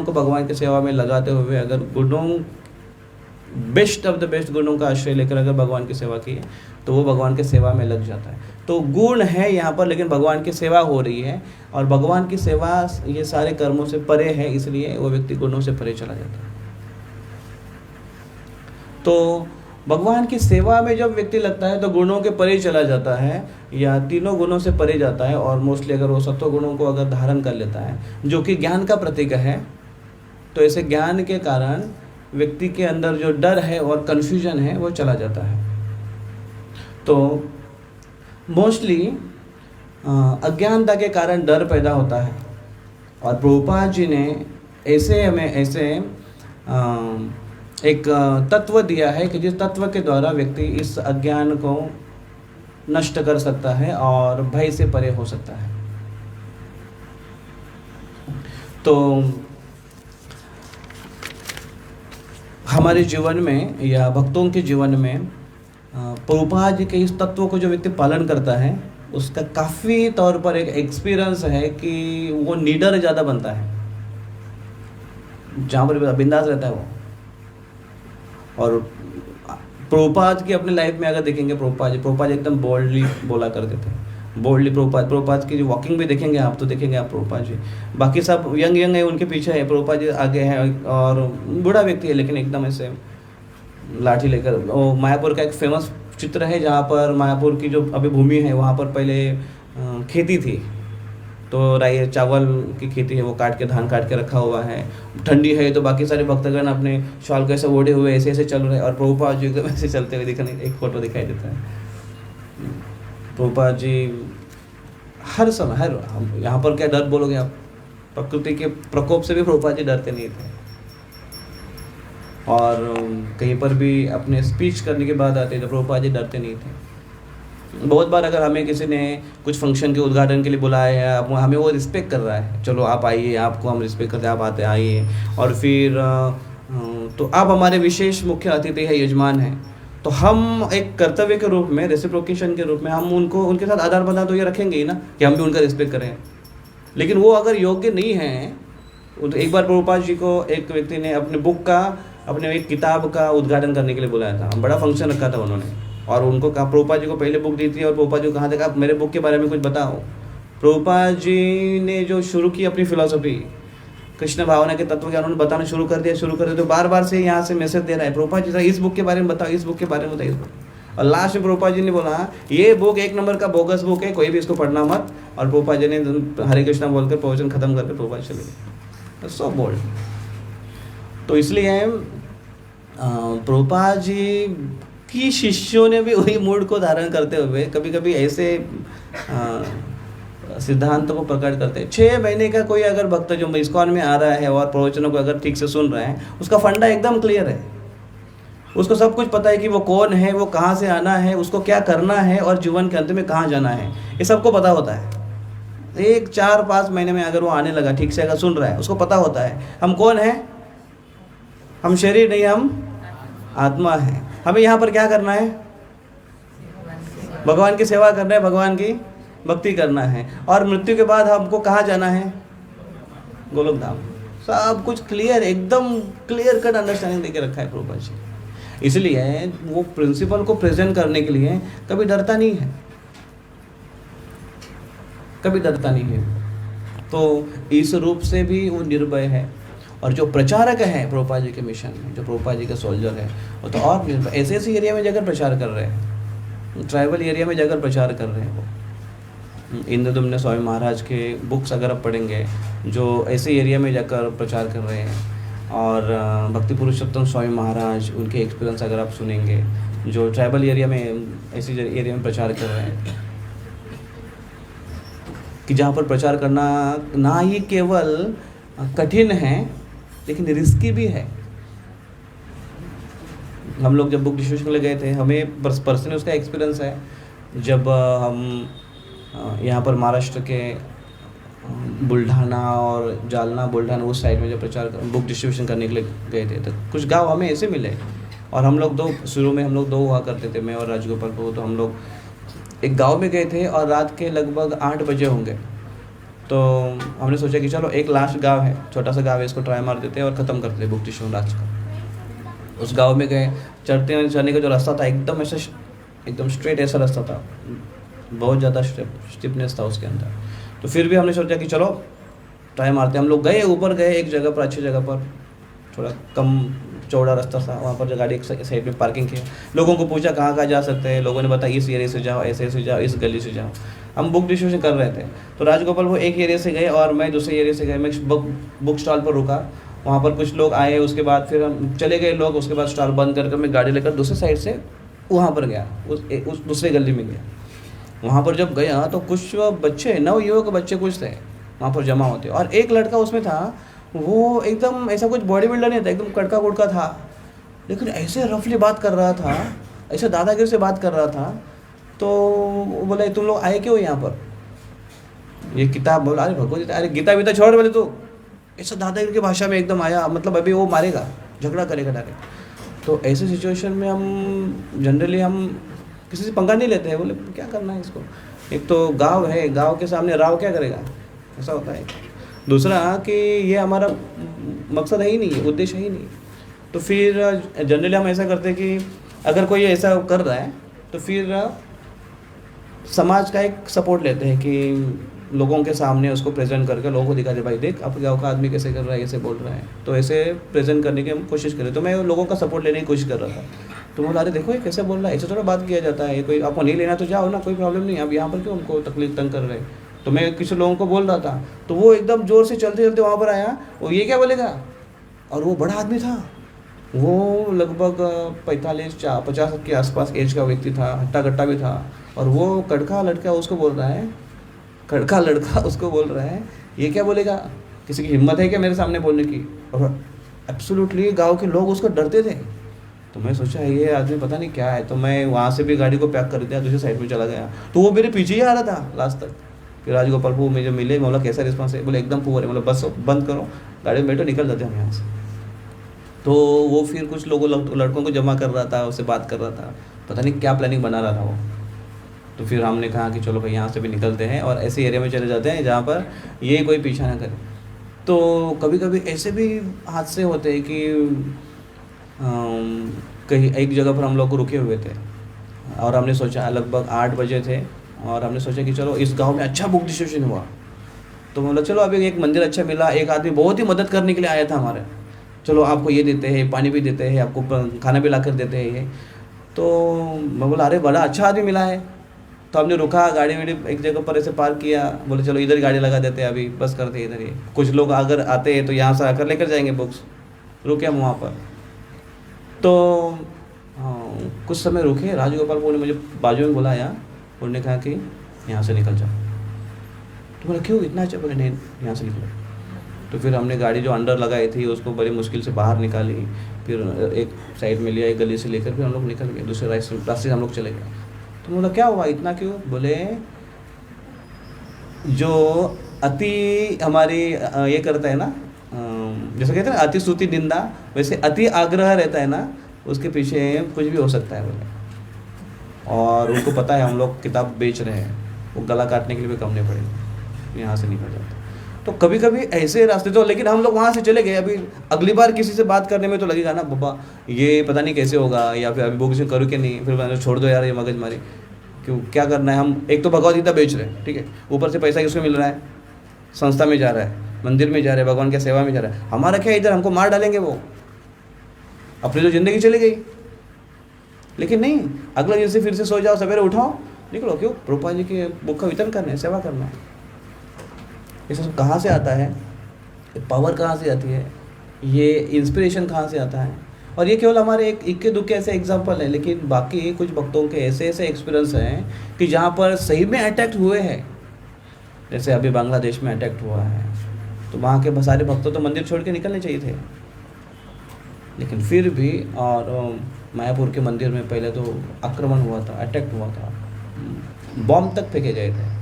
को भगवान की सेवा में लगाते हुए अगर गुणों बेस्ट ऑफ द बेस्ट गुणों का आश्रय लेकर अगर भगवान की सेवा की है तो वो भगवान की सेवा में लग जाता है। तो गुण है यहाँ पर, लेकिन भगवान की सेवा हो रही है, और भगवान की सेवा ये सारे कर्मों से परे है, इसलिए वो व्यक्ति गुणों से परे चला जाता है। तो भगवान की सेवा में जब व्यक्ति लगता है तो गुणों के परे चला जाता है, या तीनों गुणों से परे जाता है, और मोस्टली अगर वो सत्व गुणों को अगर धारण कर लेता है, जो कि ज्ञान का प्रतीक है, तो ऐसे ज्ञान के कारण व्यक्ति के अंदर जो डर है और कन्फ्यूजन है वो चला जाता है। तो मोस्टली अज्ञानता के कारण डर पैदा होता है, और प्रभुपाद जी ने ऐसे एक तत्व दिया है कि जिस तत्व के द्वारा व्यक्ति इस अज्ञान को नष्ट कर सकता है और भय से परे हो सकता है। तो हमारे जीवन में या भक्तों के जीवन में प्रभुपाद जी के इस तत्व को जो व्यक्ति पालन करता है, उसका काफ़ी तौर पर एक एक्सपीरियंस है कि वो निडर ज़्यादा बनता है, जहाँ पर बिंदास रहता है वो। और प्रभुपाद की अपने लाइफ में अगर देखेंगे, प्रभुपाद एकदम बोल्डली बोला करते थे, बोल्डली। प्रभुपाद की जो वॉकिंग भी देखेंगे आप, तो देखेंगे आप प्रभुपाद जी, बाकी सब यंग है उनके पीछे है, प्रभुपाद जी आगे हैं, और बूढ़ा व्यक्ति है लेकिन एकदम ऐसे लाठी लेकर। वो मायापुर का एक फेमस चित्र है, जहाँ पर मायापुर की जो अभी भूमि है वहाँ पर पहले खेती थी, तो राई चावल की खेती है, वो काट के धान काट के रखा हुआ है। ठंडी है तो बाकी सारे भक्तगण अपने शॉल को ऐसे ओढ़े हुए ऐसे ऐसे चल रहे हैं, और प्रभुपाद जी एकदम ऐसे चलते हुए दिखने एक फोटो दिखाई देता है। प्रभुपाद जी हर समय यहाँ पर क्या डर बोलोगे आप, प्रकृति के प्रकोप से भी प्रभुपाद जी डरते नहीं थे, और कहीं पर भी अपने स्पीच करने के बाद आते तो प्रभुपाद जी डरते नहीं थे। बहुत बार अगर हमें किसी ने कुछ फंक्शन के उद्घाटन के लिए बुलाया है, हमें वो रिस्पेक्ट कर रहा है, चलो आप आइए, आपको हम रिस्पेक्ट करते हैं, आप आते आइए, और फिर तो आप हमारे विशेष मुख्य अतिथि है, यजमान हैं, तो हम एक कर्तव्य के रूप में, रेसिप्रोकेशन के रूप में हम उनके साथ आदान प्रदान तो ये रखेंगे ही ना, कि हम भी उनका रिस्पेक्ट करें। लेकिन वो अगर योग्य नहीं है, तो एक बार प्रभुपाद जी को एक व्यक्ति ने अपने एक किताब का उद्घाटन करने के लिए बुलाया था, बड़ा फंक्शन रखा था उन्होंने, और उनको कहा, प्रभुपाद जी को पहले बुक दी थी, और प्रभुपाद जी को कहा था कि आप मेरे बुक के बारे में कुछ बताओ। प्रभुपाद जी ने जो शुरू की अपनी फिलॉसफी, कृष्ण भावना के तत्व के उन्होंने बताना शुरू कर दिया, तो बार बार से यहाँ से मैसेज दे रहा है, प्रभुपाद जी इस बुक के बारे में बताओ, इस बुक के बारे में बताइए। और लास्ट में प्रभुपाद जी ने बोला, ये बुक 1 नंबर का बोगस बुक है, कोई भी इसको पढ़ना मत। और प्रभुपाद जी ने हरे कृष्णा बोलकर प्रवचन खत्म करके प्रभुपाद चले गए। So bold. तो इसलिए प्रभुपाद जी की शिष्यों ने भी वही मूड को धारण करते हुए कभी कभी ऐसे सिद्धांतों को प्रकट करते हैं। 6 महीने का कोई अगर भक्त जो इस्कॉन में आ रहा है और प्रवचनों को अगर ठीक से सुन रहा है, उसका फंडा एकदम क्लियर है, उसको सब कुछ पता है कि वो कौन है, वो कहाँ से आना है, उसको क्या करना है, और जीवन के अंत में कहाँ जाना है, ये सबको पता होता है। 1-4-5 महीने में अगर वो आने लगा, ठीक से अगर सुन रहा है, उसको पता होता है हम कौन है, हम शरीर नहीं, हम आत्मा है। हमें यहाँ पर क्या करना है, भगवान की सेवा करना है, भगवान की भक्ति करना है, और मृत्यु के बाद हमको कहाँ जाना है, गोलोक धाम। सब कुछ क्लियर, एकदम क्लियर कट अंडरस्टैंडिंग देके रखा है प्रभुपाद जी। इसलिए वो प्रिंसिपल को प्रेजेंट करने के लिए कभी डरता नहीं है, कभी डरता नहीं है। तो इस रूप से भी वो निर्भय है। और जो प्रचारक है प्रभुपाद जी के मिशन में, जो प्रभुपाद जी का सोल्जर है, वो तो और निर्भय, ऐसे ऐसे एरिया में जाकर प्रचार कर रहे हैं, ट्राइबल एरिया में जाकर प्रचार कर रहे हैं। वो इंद्रदुम्न स्वामी महाराज के बुक्स अगर आप पढ़ेंगे, जो ऐसे एरिया में जाकर प्रचार कर रहे हैं, और भक्ति पुरुषोत्तम स्वामी महाराज, उनके एक्सपीरियंस अगर आप सुनेंगे, जो ट्राइबल एरिया में, ऐसी एरिया में प्रचार कर रहे हैं, कि जहाँ पर प्रचार करना ना ही केवल कठिन है लेकिन रिस्की भी है। हम लोग जब बुक डिस्ट्रीब्यूशन के लिए गए थे, हमें पर्सनली उसका एक्सपीरियंस है। जब हम यहाँ पर महाराष्ट्र के बुल्ढाना और जालना, बुल्ढाना उस साइड में जब बुक डिस्ट्रीब्यूशन करने के लिए गए थे, तो कुछ गांव हमें ऐसे मिले, और हम लोग शुरू में हम लोग 2 हुआ करते थे, मैं और राजगोपाल को। तो हम लोग एक गांव में गए थे, और रात के लगभग 8 बजे होंगे, तो हमने सोचा कि चलो एक लास्ट गांव है, छोटा सा गांव है, इसको ट्राई मार देते हैं और ख़त्म करते हैं बुक डिस्ट्रीब्यूशन रात का। उस गांव में गए, चढ़ते चढ़ने का जो रास्ता था एकदम ऐसा एकदम स्ट्रेट ऐसा रास्ता था, बहुत ज़्यादा स्टिफनेस था उसके अंदर। तो फिर भी हमने सोचा कि चलो ट्राई मारते हैं। हम लोग गए, ऊपर गए एक जगह पर, अच्छी जगह पर, थोड़ा कम चौड़ा रास्ता था, वहाँ पर जो गाड़ी एक साइड में पार्किंग किया। लोगों को पूछा कहाँ कहाँ जा सकते हैं, लोगों ने बताया इस एरिया से जाओ, ऐसे ऐसे जाओ, इस गली से जाओ। हम बुक डिस्ट्रीब्यूशन कर रहे थे, तो राजगोपाल वो एक एरिया से गए और मैं दूसरे एरिया से गए। मैं बुक स्टॉल पर रुका, वहाँ पर कुछ लोग आए, उसके बाद फिर हम चले गए लोग, उसके बाद स्टॉल बंद कर मैं गाड़ी लेकर दूसरे साइड से वहाँ पर गया, उस दूसरे गली में गया। वहाँ पर जब गया तो कुछ बच्चे, नवयुवक बच्चे कुछ थे वहाँ पर जमा होते, और एक लड़का उसमें था, वो एकदम ऐसा कुछ बॉडी बिल्डर नहीं था, एकदम कड़का कुड़का था, लेकिन ऐसे रफली बात कर रहा था, ऐसे दादागिरी से बात कर रहा था। तो वो बोले तुम लोग आए क्यों यहाँ पर, ये किताब, बोला अरे भगवत गीता, अरे गीता बीता छोड़, बोले तो ऐसा दादागिरी की भाषा में एकदम आया, मतलब अभी वो मारेगा, झगड़ा करेगा डायरेक्ट। तो ऐसे सिचुएशन में हम जनरली हम किसी से पंगा नहीं लेते हैं, बोले क्या करना है इसको, एक तो गांव है, गांव के सामने राव क्या करेगा, ऐसा होता है। दूसरा कि ये हमारा मकसद है ही नहीं, उद्देश्य है ही नहीं। तो फिर जनरली हम ऐसा करते हैं कि अगर कोई ऐसा कर रहा है तो फिर समाज का एक सपोर्ट लेते हैं कि लोगों के सामने उसको प्रेजेंट करके लोगों को दिखा दे, भाई देख आपके गाँव का आदमी कैसे कर रहा है, ऐसे बोल रहा है, तो ऐसे प्रेजेंट करने की हम कोशिश करें। तो मैं लोगों का सपोर्ट लेने की कोशिश कर रहा था। तो बोला अरे देखो ये कैसे बोल रहा है, ऐसे थोड़ा बात किया जाता है, कोई आपको नहीं लेना तो जाओ ना, कोई प्रॉब्लम नहीं, अब यहाँ पर क्यों हमको तकलीफ तंग कर रहे हैं। तो मैं किसी लोगों को बोल रहा था, तो वो एकदम ज़ोर से चलते चलते वहाँ पर आया, वो ये क्या बोलेगा, और वो बड़ा आदमी था, वो लगभग 45-50 के आसपास एज का व्यक्ति था, हट्टा कट्टा भी था, और वो कड़का लड़का उसको बोल रहा है, कड़का लड़का उसको बोल रहा है ये क्या बोलेगा, किसी की हिम्मत है क्या मेरे सामने बोलने की। और एब्सोल्युटली गांव के लोग उसको डरते थे। तो मैं सोचा ये आदमी पता नहीं क्या है, तो मैं वहाँ से भी गाड़ी को पैक कर दिया, दूसरी साइड में चला गया। तो वो मेरे पीछे ही आ रहा था लास्ट तक। फिर राजगोपाल वो मुझे मिले, मैं बोला कैसा रिस्पॉन्स है, बोले एकदम पुअर है, मतलब बस बंद करो, गाड़ी में बैठो, निकल जाते हम यहाँ से। तो वो फिर कुछ लोगों लड़कों को जमा कर रहा था, उससे बात कर रहा था, पता नहीं क्या प्लानिंग बना रहा था वो। तो फिर हमने कहा कि चलो भाई यहाँ से भी निकलते हैं और ऐसे एरिया में चले जाते हैं जहाँ पर ये कोई पीछा ना करे। तो कभी कभी ऐसे भी हादसे होते हैं कि कहीं एक जगह पर हम लोग रुके हुए थे और हमने सोचा, लगभग 8 बजे थे, और हमने सोचा कि चलो इस गांव में अच्छा बुक डिस्ट्रीब्यूशन हुआ। तो मतलब चलो अभी एक मंदिर अच्छा मिला, एक आदमी बहुत ही मदद करने के लिए आया था हमारे, चलो आपको ये देते हैं, पानी भी देते हैं, आपको खाना भी ला कर देते हैं ये। तो मैं बोला अरे बड़ा अच्छा आदमी मिला है। तो हमने रुका, गाड़ी वाड़ी एक जगह पर ऐसे पार्क किया, बोले चलो इधर ही गाड़ी लगा देते हैं, अभी बस करते हैं इधर ही, कुछ लोग अगर आते हैं तो यहाँ से आकर लेकर जाएंगे बुक्स। रुके हम वहाँ पर, तो कुछ समय रुके, राजगोपाल ने मुझे बाजू में बुलाया, उन्होंने कहा कि यहाँ से निकल जाओ। तो बोला क्यों इतना अच्छा, बोले नहीं यहाँ से निकलो। तो फिर हमने गाड़ी जो अंदर लगाई थी उसको बड़ी मुश्किल से बाहर निकाली, फिर एक साइड में लिया, एक गली से लेकर फिर हम लोग निकल गए, दूसरे रास्ते से हम लोग चले गए। तो बोला क्या हुआ इतना क्यों, बोले जो अति हमारी ये करता है ना, जैसे कहते हैं ना अति स्तुति निंदा, वैसे अति आग्रह रहता है ना, उसके पीछे कुछ भी हो सकता है बोले। और उनको पता है हम लोग किताब बेच रहे हैं, वो गला काटने के लिए भी कम नहीं पड़ेगा, यहाँ से निकल जाते। तो कभी कभी ऐसे रास्ते, तो लेकिन हम लोग वहाँ से चले गए। अभी अगली बार किसी से बात करने में तो लगेगा ना बाबा ये पता नहीं कैसे होगा, या फिर अभी बुक करूँ कि नहीं, फिर मैंने छोड़ दो यार ये मगजमारी, क्यों क्या करना है, हम एक तो भगवत गीता बेच रहे हैं, ठीक है, ऊपर से पैसा किसको मिल रहा है, संस्था में जा रहा है, मंदिर में जा रहा है, भगवान की सेवा में जा रहा है, हमारा क्या इधर हमको मार डालेंगे वो, अपनी तो ज़िंदगी चली गई। लेकिन नहीं, अगला दिन से फिर से सो जाओ, सवेरे उठाओ, निकलो, क्यों प्रभुपाद जी की बुक का वितरण करना है, सेवा करना है। ये सब कहाँ से आता है, पावर कहाँ से आती है, ये इंस्पिरेशन कहाँ से आता है। और ये केवल हमारे एक इक्के दुक्के ऐसे एग्जाम्पल है, लेकिन बाकी कुछ भक्तों के ऐसे ऐसे एक्सपीरियंस हैं कि जहाँ पर सही में अटैक हुए हैं। जैसे अभी बांग्लादेश में अटैक हुआ है, तो वहाँ के सारे भक्तों तो मंदिर छोड़ के निकलने चाहिए थे, लेकिन फिर भी, और मायापुर के मंदिर में पहले तो आक्रमण हुआ था, अटैक हुआ था, बॉम्ब तक फेंके गए थे,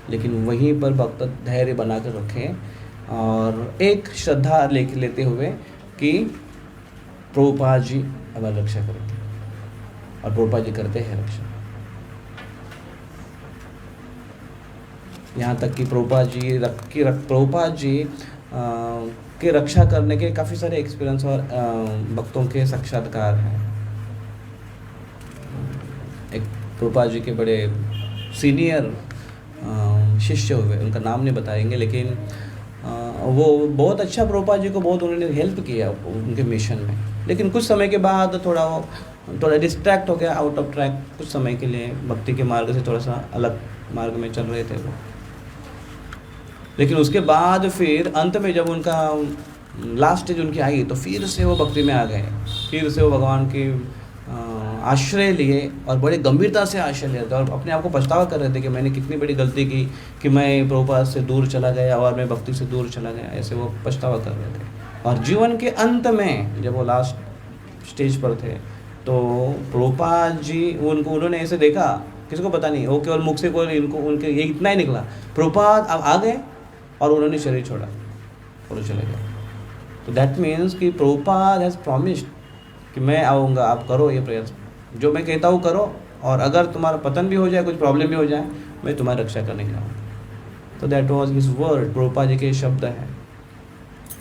लेकिन वहीं पर भक्त धैर्य बना कर रखें और एक श्रद्धा लेते हुए कि प्रभुपाद जी हमारी रक्षा करेंगे, और प्रभुपाद जी करते हैं रक्षा। यहाँ तक कि प्रभुपाद जी के रक्षा करने के काफ़ी सारे एक्सपीरियंस और भक्तों के साक्षात्कार हैं। एक प्रभुपाद जी के बड़े सीनियर शिष्य हुए, उनका नाम नहीं बताएंगे, लेकिन वो बहुत अच्छा प्रभुपाद जी को बहुत उन्होंने हेल्प किया उनके मिशन में। लेकिन कुछ समय के बाद थोड़ा डिस्ट्रैक्ट हो गया, आउट ऑफ ट्रैक, कुछ समय के लिए भक्ति के मार्ग से थोड़ा सा अलग मार्ग में चल रहे थे वो। लेकिन उसके बाद फिर अंत में जब उनका लास्ट स्टेज उनकी आई तो फिर से वो भक्ति में आ गए, फिर से वो भगवान की आश्रय लिए और बड़े गंभीरता से आश्रय लिए थे और अपने आप को पछतावा कर रहे थे कि मैंने कितनी बड़ी गलती की कि मैं प्रभुपाद से दूर चला गया और मैं भक्ति से दूर चला गया, ऐसे वो पछतावा कर रहे थे। और जीवन के अंत में जब वो लास्ट स्टेज पर थे तो प्रभुपाद जी उन्होंने ऐसे देखा, किसी को पता नहीं, वो केवल मुख से कोई उनके ये इतना ही निकला, प्रभुपाद अब आ गए और उन्होंने शरीर छोड़ा और चले गए। तो दैट मीन्स कि प्रभुपाद हैज़ प्रॉमिस्ड कि मैं आऊँगा, आप करो ये प्रयास, जो मैं कहता हूँ करो, और अगर तुम्हारा पतन भी हो जाए, कुछ प्रॉब्लम भी हो जाए, मैं तुम्हारी रक्षा करने के आऊँगा। तो that was his word, Prabhupada ji के शब्द हैं।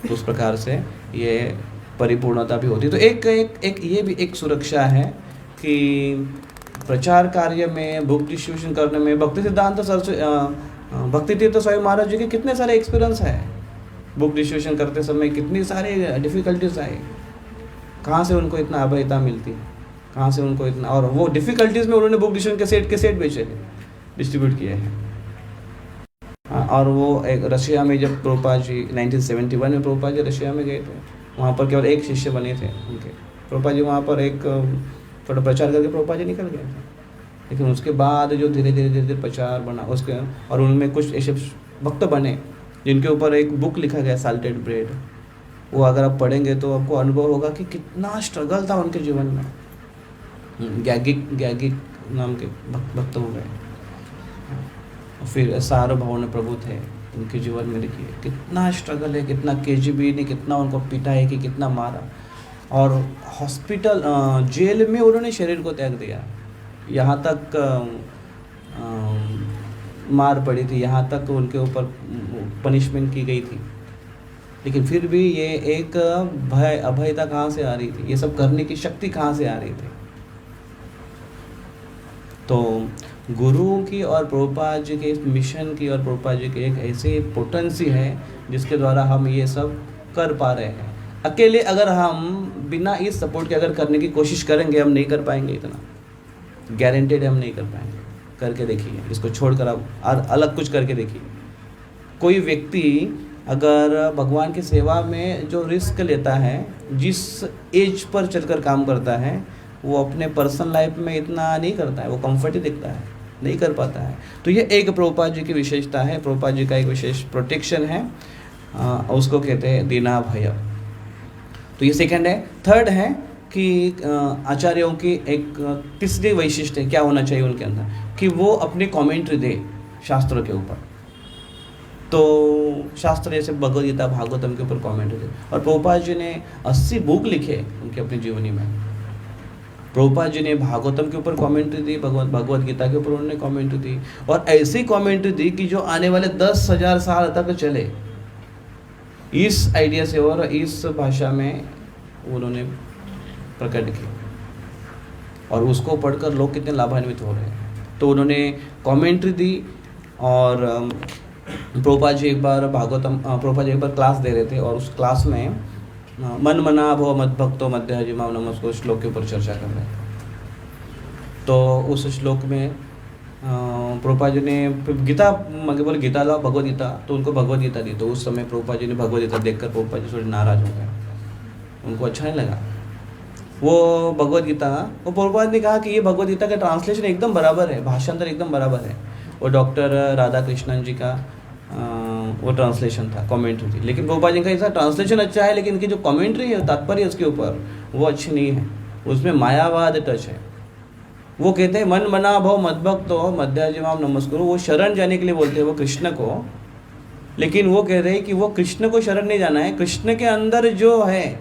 तो उस प्रकार से ये परिपूर्णता भी होती है। तो एक ये भी एक सुरक्षा है कि प्रचार कार्य में, बुक डिस्ट्रीब्यूशन करने में भक्ति सिद्धांत भक्ति तीर्थ स्वामी महाराज जी के कितने सारे एक्सपीरियंस है। बुक डिस्ट्रीब्यूशन करते समय कितनी सारे डिफ़िकल्टीज आए, कहाँ से उनको इतना अभयता मिलती है, कहाँ से उनको इतना, और वो डिफ़िकल्टीज़ में उन्होंने बुक डिस्ट्रीब्यूशन के सेट बेचे थे, डिस्ट्रीब्यूट किए हैं। और वो एक रशिया में जब प्रभुपाद जी 1971 में प्रभुपाद जी रशिया में गए थे, वहाँ पर केवल एक शिष्य बने थे उनके। प्रभुपाद जी वहाँ पर एक थोड़ा प्रचार करके प्रभुपाद जी निकल गए थे। लेकिन उसके बाद जो धीरे धीरे प्रचार बना उसके, और उनमें कुछ ऐसे भक्त बने जिनके ऊपर एक बुक लिखा गया साल्टेड ब्रेड। वो अगर आप पढ़ेंगे तो आपको अनुभव होगा कि कितना स्ट्रगल था उनके जीवन में। गैगिक नाम के भक्त हो गए। फिर सार्वभौम प्रभु थे, उनके जीवन में देखिए कितना स्ट्रगल है, कितना KGB ने कितना उनको पिटा है, कि कितना मारा, और हॉस्पिटल जेल में उन्होंने शरीर को त्याग दिया, यहाँ तक मार पड़ी थी, यहाँ तक उनके ऊपर पनिशमेंट की गई थी। लेकिन फिर भी ये एक अभयता कहाँ से आ रही थी, ये सब करने की शक्ति कहाँ से आ रही थी? तो गुरु की और प्रभुपाद जी के मिशन की और प्रभुपाद जी की एक ऐसी पोटेंसी है जिसके द्वारा हम ये सब कर पा रहे हैं। अकेले अगर हम बिना इस सपोर्ट के अगर करने की कोशिश करेंगे, हम नहीं कर पाएंगे, इतना गारंटेड हम नहीं कर पाएंगे। करके देखिए, इसको छोड़कर आप अलग कुछ करके देखिए। कोई व्यक्ति अगर भगवान की सेवा में जो रिस्क लेता है, जिस एज पर चलकर काम करता है, वो अपने पर्सनल लाइफ में इतना नहीं करता है, वो कंफर्ट ही दिखता है, नहीं कर पाता है। तो ये एक प्रभुपाद जी की विशेषता है, प्रभुपाद जी का एक विशेष प्रोटेक्शन है, उसको कहते हैं दीना भय। तो ये सेकंड है। थर्ड है कि आचार्यों की एक तीसरी वैशिष्ट्य क्या होना चाहिए उनके अंदर, कि वो अपनी कमेंट्री दे शास्त्रों के ऊपर। तो शास्त्र जैसे भगवद गीता, भागवतम के ऊपर कमेंट्री दे। और प्रभुपाद जी ने 80 बुक लिखे उनकी अपनी जीवनी में। प्रभुपाद जी ने भागवतम के ऊपर कमेंट्री दी, भगवद गीता के ऊपर उन्होंने कमेंट्री दी, और ऐसी कमेंट्री दी कि जो आने वाले 10,000 साल तक चले, इस आइडिया से और इस भाषा में उन्होंने प्रकट की, और उसको पढ़कर लोग कितने लाभान्वित हो रहे हैं। तो उन्होंने कमेंट्री दी। और प्रभुपाद जी एक बार क्लास दे रहे थे, और उस क्लास में मन मना भव मद भक्तो मध्य जिमाम नमस्को श्लोक के ऊपर चर्चा कर रहे थे। तो उस श्लोक में प्रभुपाद जी ने गीता मांगे, बोले गीता लाओ, भगवद गीता, तो उनको भगवद गीता दी। तो उस समय प्रभुपाद जी ने भगवद गीता देखकर प्रभुपाद जी थोड़े नाराज हो गए, उनको अच्छा नहीं लगा वो भगवद गीता। वो प्रभुपाद ने कहा कि ये भगवद गीता का ट्रांसलेशन एकदम बराबर है, भाषांतर एकदम बराबर है। वो डॉक्टर राधा कृष्णन जी का वो ट्रांसलेशन था, कमेंट्री थी। लेकिन प्रभुपाद जी का ऐसा ट्रांसलेशन अच्छा है, लेकिन इनकी जो कमेंट्री है, तात्पर्य उसके ऊपर, वो अच्छी नहीं है, उसमें मायावाद टच है। वो कहते हैं मन मना भव मद्भक्तो मध्याजिमाम नमस्कुरु, वो शरण जाने के लिए बोलते हैं वो कृष्ण को। लेकिन वो कह रहे हैं कि वो कृष्ण को शरण नहीं जाना है, कृष्ण के अंदर जो है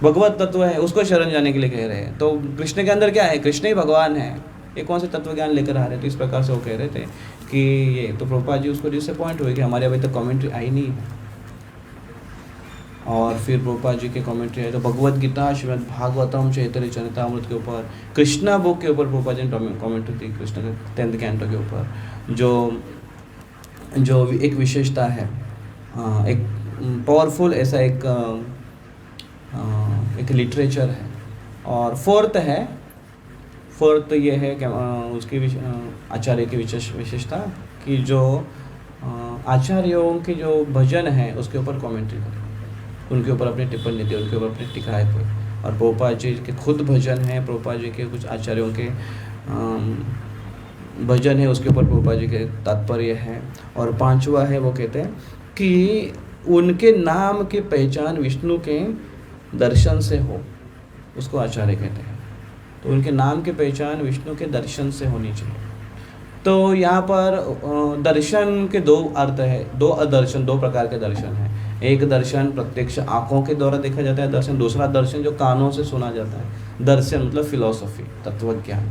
भगवत तत्व है उसको शरण जाने के लिए कह रहे हैं। तो कृष्ण के अंदर क्या है? कृष्ण ही भगवान है। ये कौन से तत्व ज्ञान लेकर आ रहे थे? तो इस प्रकार से वो कह रहे थे कि ये तो प्रभुपाद जी उसको डिसअपॉइंट हुए कि हमारे अभी तक कमेंट्री आई नहीं है। और फिर प्रभुपाद जी के कमेंट्री है तो भगवत गीता, श्रीमद् भागवतम, चैतन्य चरितामृत के ऊपर, कृष्णा बुक के ऊपर प्रभुपाद जी ने कमेंट्री दी, कृष्ण के 10th कैंटो के ऊपर, जो एक विशेषता है, एक पावरफुल ऐसा एक लिटरेचर है। और फोर्थ ये है कि उसकी आचार्य की विशेषता कि जो आचार्यों के जो भजन है उसके ऊपर कमेंट्री करे, उनके ऊपर अपनी टिप्पणी दी, उनके ऊपर अपनी टिकाएँ दी। और प्रभुपाद जी के खुद भजन हैं, प्रभुपाद जी के कुछ आचार्यों के भजन है, उसके ऊपर प्रभुपाद जी के तात्पर्य है। और 5वां है, वो कहते हैं कि उनके नाम की पहचान विष्णु के दर्शन से हो, उसको आचार्य कहते हैं। तो उनके नाम की पहचान विष्णु के दर्शन से होनी चाहिए। तो यहाँ पर दर्शन के 2 अर्थ है, 2 दर्शन, 2 प्रकार के दर्शन हैं। एक दर्शन प्रत्यक्ष आँखों के द्वारा देखा जाता है दर्शन, दूसरा दर्शन जो कानों से सुना जाता है। दर्शन मतलब फिलॉसफी, तत्वज्ञान।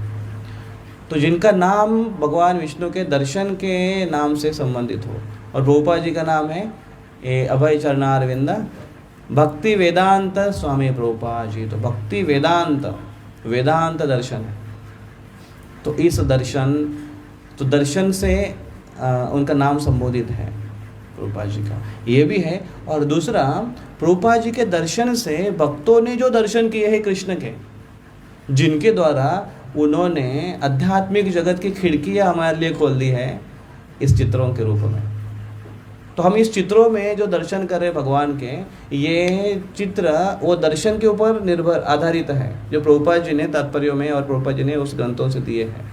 तो जिनका नाम भगवान विष्णु के दर्शन के नाम से संबंधित हो, और प्रभुपाद जी का नाम है अभय चरणारविंद भक्ति वेदांत स्वामी प्रभुपाद जी। तो भक्ति वेदांत दर्शन है। तो इस दर्शन से उनका नाम संबोधित है प्रभुपाद जी का, ये भी है। और दूसरा, प्रभुपाद जी के दर्शन से भक्तों ने जो दर्शन किए हैं कृष्ण के, जिनके द्वारा उन्होंने आध्यात्मिक जगत की खिड़कियां हमारे लिए खोल दी है इस चित्रों के रूप में। तो हम इस चित्रों में जो दर्शन कर रहे हैं भगवान के, ये चित्र वो दर्शन के ऊपर आधारित है जो प्रभुपाद जी ने तात्पर्यों में और प्रभुपाद जी ने उस ग्रंथों से दिए हैं।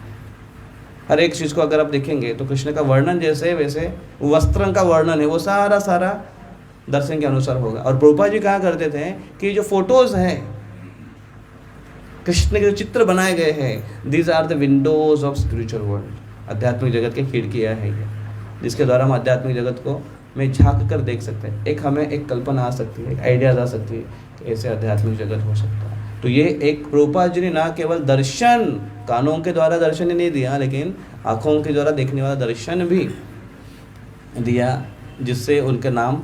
हर एक चीज़ को अगर आप देखेंगे तो कृष्ण का वर्णन जैसे वैसे वस्त्र का वर्णन है, वो सारा दर्शन के अनुसार होगा। और प्रभुपाद जी कहा करते थे कि जो फोटोज हैं कृष्ण के जो चित्र बनाए गए हैं, these are the windows of spiritual world. आध्यात्मिक जगत की खिड़कियाँ है ये, जिसके द्वारा हम आध्यात्मिक जगत को में झांक कर देख सकते हैं। हमें एक कल्पना आ सकती है, एक आइडियाज आ सकती है कि ऐसे आध्यात्मिक जगत हो सकता है। तो ये एक प्रभुपाद जी ने ना केवल दर्शन, कानों के द्वारा दर्शन ही नहीं दिया, लेकिन आँखों के द्वारा देखने वाला दर्शन भी दिया, जिससे उनका नाम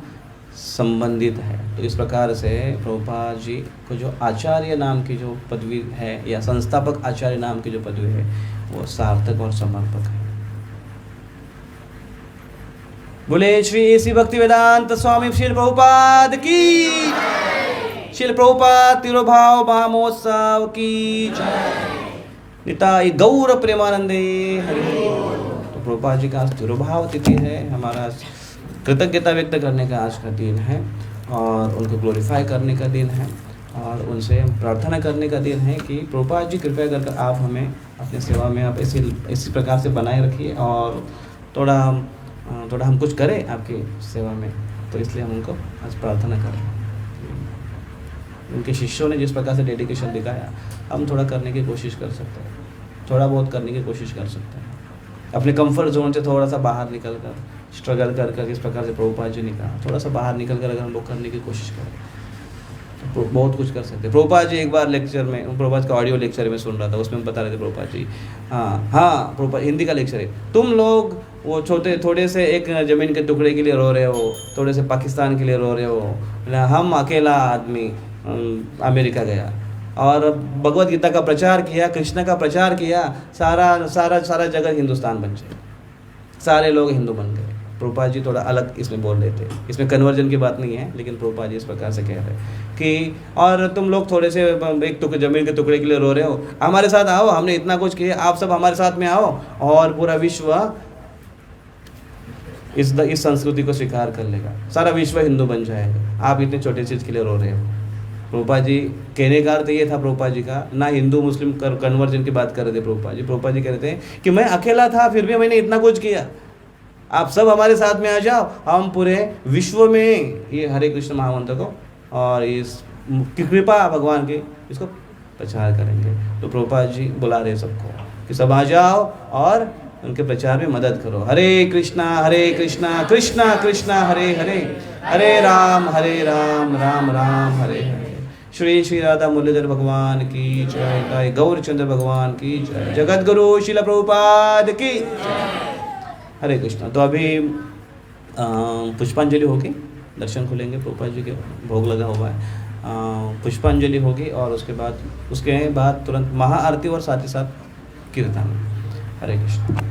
संबंधित है। तो इस प्रकार से प्रभुपाद जी को जो आचार्य नाम की जो पदवी है, या संस्थापक आचार्य नाम की जो पदवी है, वो सार्थक और समर्पक है। बोले श्री भक्ति वेदांत स्वामी श्री प्रभुपाद की, श्री प्रभुपाद तिरुभाव महामहोत्सव की जय। निताई गौर प्रेमानंदे हरि। तो प्रभुपाद जी का आज तिरुभाव तिथि है, हमारा कृतज्ञता व्यक्त करने का आज का दिन है, और उनको ग्लोरीफाई करने का दिन है, और उनसे प्रार्थना करने का दिन है कि प्रभुपाद जी कृपया करके आप हमें अपनी सेवा में आप इसी प्रकार से बनाए रखिए, और थोड़ा हम कुछ करें आपकी सेवा में। तो इसलिए हम उनको आज प्रार्थना करें। उनके शिष्यों ने जिस प्रकार से डेडिकेशन दिखाया, हम थोड़ा करने की कोशिश कर सकते हैं, थोड़ा बहुत करने की कोशिश कर सकते हैं। अपने कंफर्ट जोन से थोड़ा सा बाहर निकल कर, स्ट्रगल कर इस प्रकार से प्रभुपाद जी ने कहा, थोड़ा सा बाहर निकल कर अगर हम लोग करने की कोशिश करें तो बहुत कुछ कर सकते हैं। प्रभुपाद जी एक बार लेक्चर में, प्रभुपाद का ऑडियो लेक्चर में सुन रहा था, उसमें बता रहे थे प्रभुपाद जी, हाँ प्रभुपाद, हिंदी का लेक्चर है, तुम लोग वो थोड़े से एक ज़मीन के टुकड़े के लिए रो रहे हो, थोड़े से पाकिस्तान के लिए रो रहे हो, हम अकेला आदमी अमेरिका गया और भगवत गीता का प्रचार किया, कृष्ण का प्रचार किया, सारा जगह हिंदुस्तान बन जाए, सारे लोग हिंदू बन गए। प्रभुपाद जी थोड़ा अलग इसमें बोल रहे थे, इसमें कन्वर्जन की बात नहीं है, लेकिन प्रभुपाद जी इस प्रकार से कह रहे हैं कि और तुम लोग थोड़े से एक ज़मीन के टुकड़े के लिए रो रहे हो, हमारे साथ आओ, हमने इतना कुछ किया, आप सब हमारे साथ में आओ और पूरा विश्व इस संस्कृति को स्वीकार कर लेगा, सारा विश्व हिंदू बन जाएगा, आप इतने छोटे चीज़ के लिए रो रहे हो। प्रभुपाद जी कहने का अर्थ ये था प्रभुपाद जी का, ना हिंदू मुस्लिम कन्वर्जन की बात कर रहे थे प्रभुपाद जी। प्रभुपाद जी कह रहे थे कि मैं अकेला था, फिर भी मैंने इतना कुछ किया, आप सब हमारे साथ में आ जाओ, हम पूरे विश्व में ये हरे कृष्ण महामंत्र को और इस कृपा भगवान की इसको प्रचार करेंगे। तो प्रभुपाद जी बुला रहे सबको कि सब आ जाओ और उनके प्रचार में मदद करो। हरे कृष्णा कृष्णा कृष्णा हरे हरे, हरे राम राम राम हरे हरे। श्री राधा मुरलीधर भगवान की जय, गौरचंद्र भगवान की जय, जगत गुरु श्रील प्रभुपाद की जय। हरे कृष्णा। तो अभी पुष्पांजलि होगी, दर्शन खुलेंगे, प्रभुपाद जी के भोग लगा हुआ है, पुष्पांजलि होगी और उसके बाद तुरंत महाआरती और साथ ही साथ कीर्तन। हरे कृष्ण।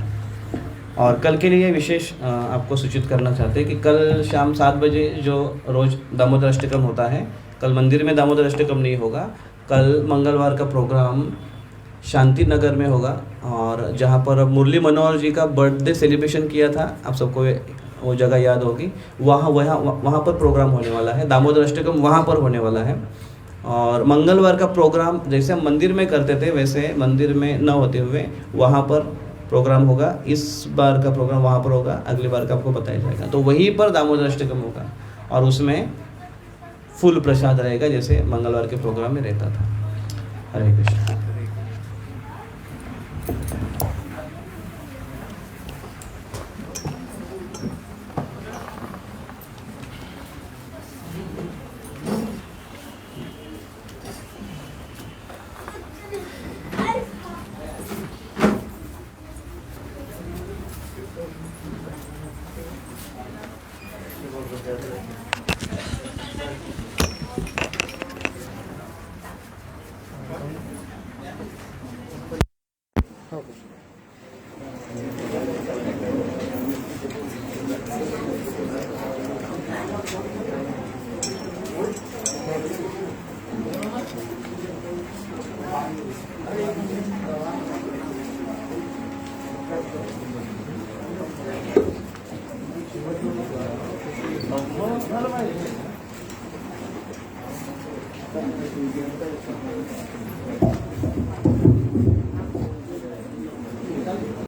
और कल के लिए विशेष आपको सूचित करना चाहते हैं कि कल शाम 7 बजे जो रोज़ दामोदर अष्टकम होता है, कल मंदिर में दामोदर अष्टकम नहीं होगा। कल मंगलवार का प्रोग्राम शांति नगर में होगा, और जहाँ पर मुरली मनोहर जी का बर्थडे सेलिब्रेशन किया था, आप सबको वो जगह याद होगी, वहाँ पर प्रोग्राम होने वाला है। दामोदर अष्टकम वहाँ पर होने वाला है। और मंगलवार का प्रोग्राम जैसे हम मंदिर में करते थे वैसे मंदिर में न होते हुए वहाँ पर प्रोग्राम होगा। इस बार का प्रोग्राम वहाँ पर होगा, अगली बार का आपको बताया जाएगा। तो वहीं पर दामोदर अष्टकम होगा और उसमें फुल प्रसाद रहेगा जैसे मंगलवार के प्रोग्राम में रहता था। हरे कृष्ण।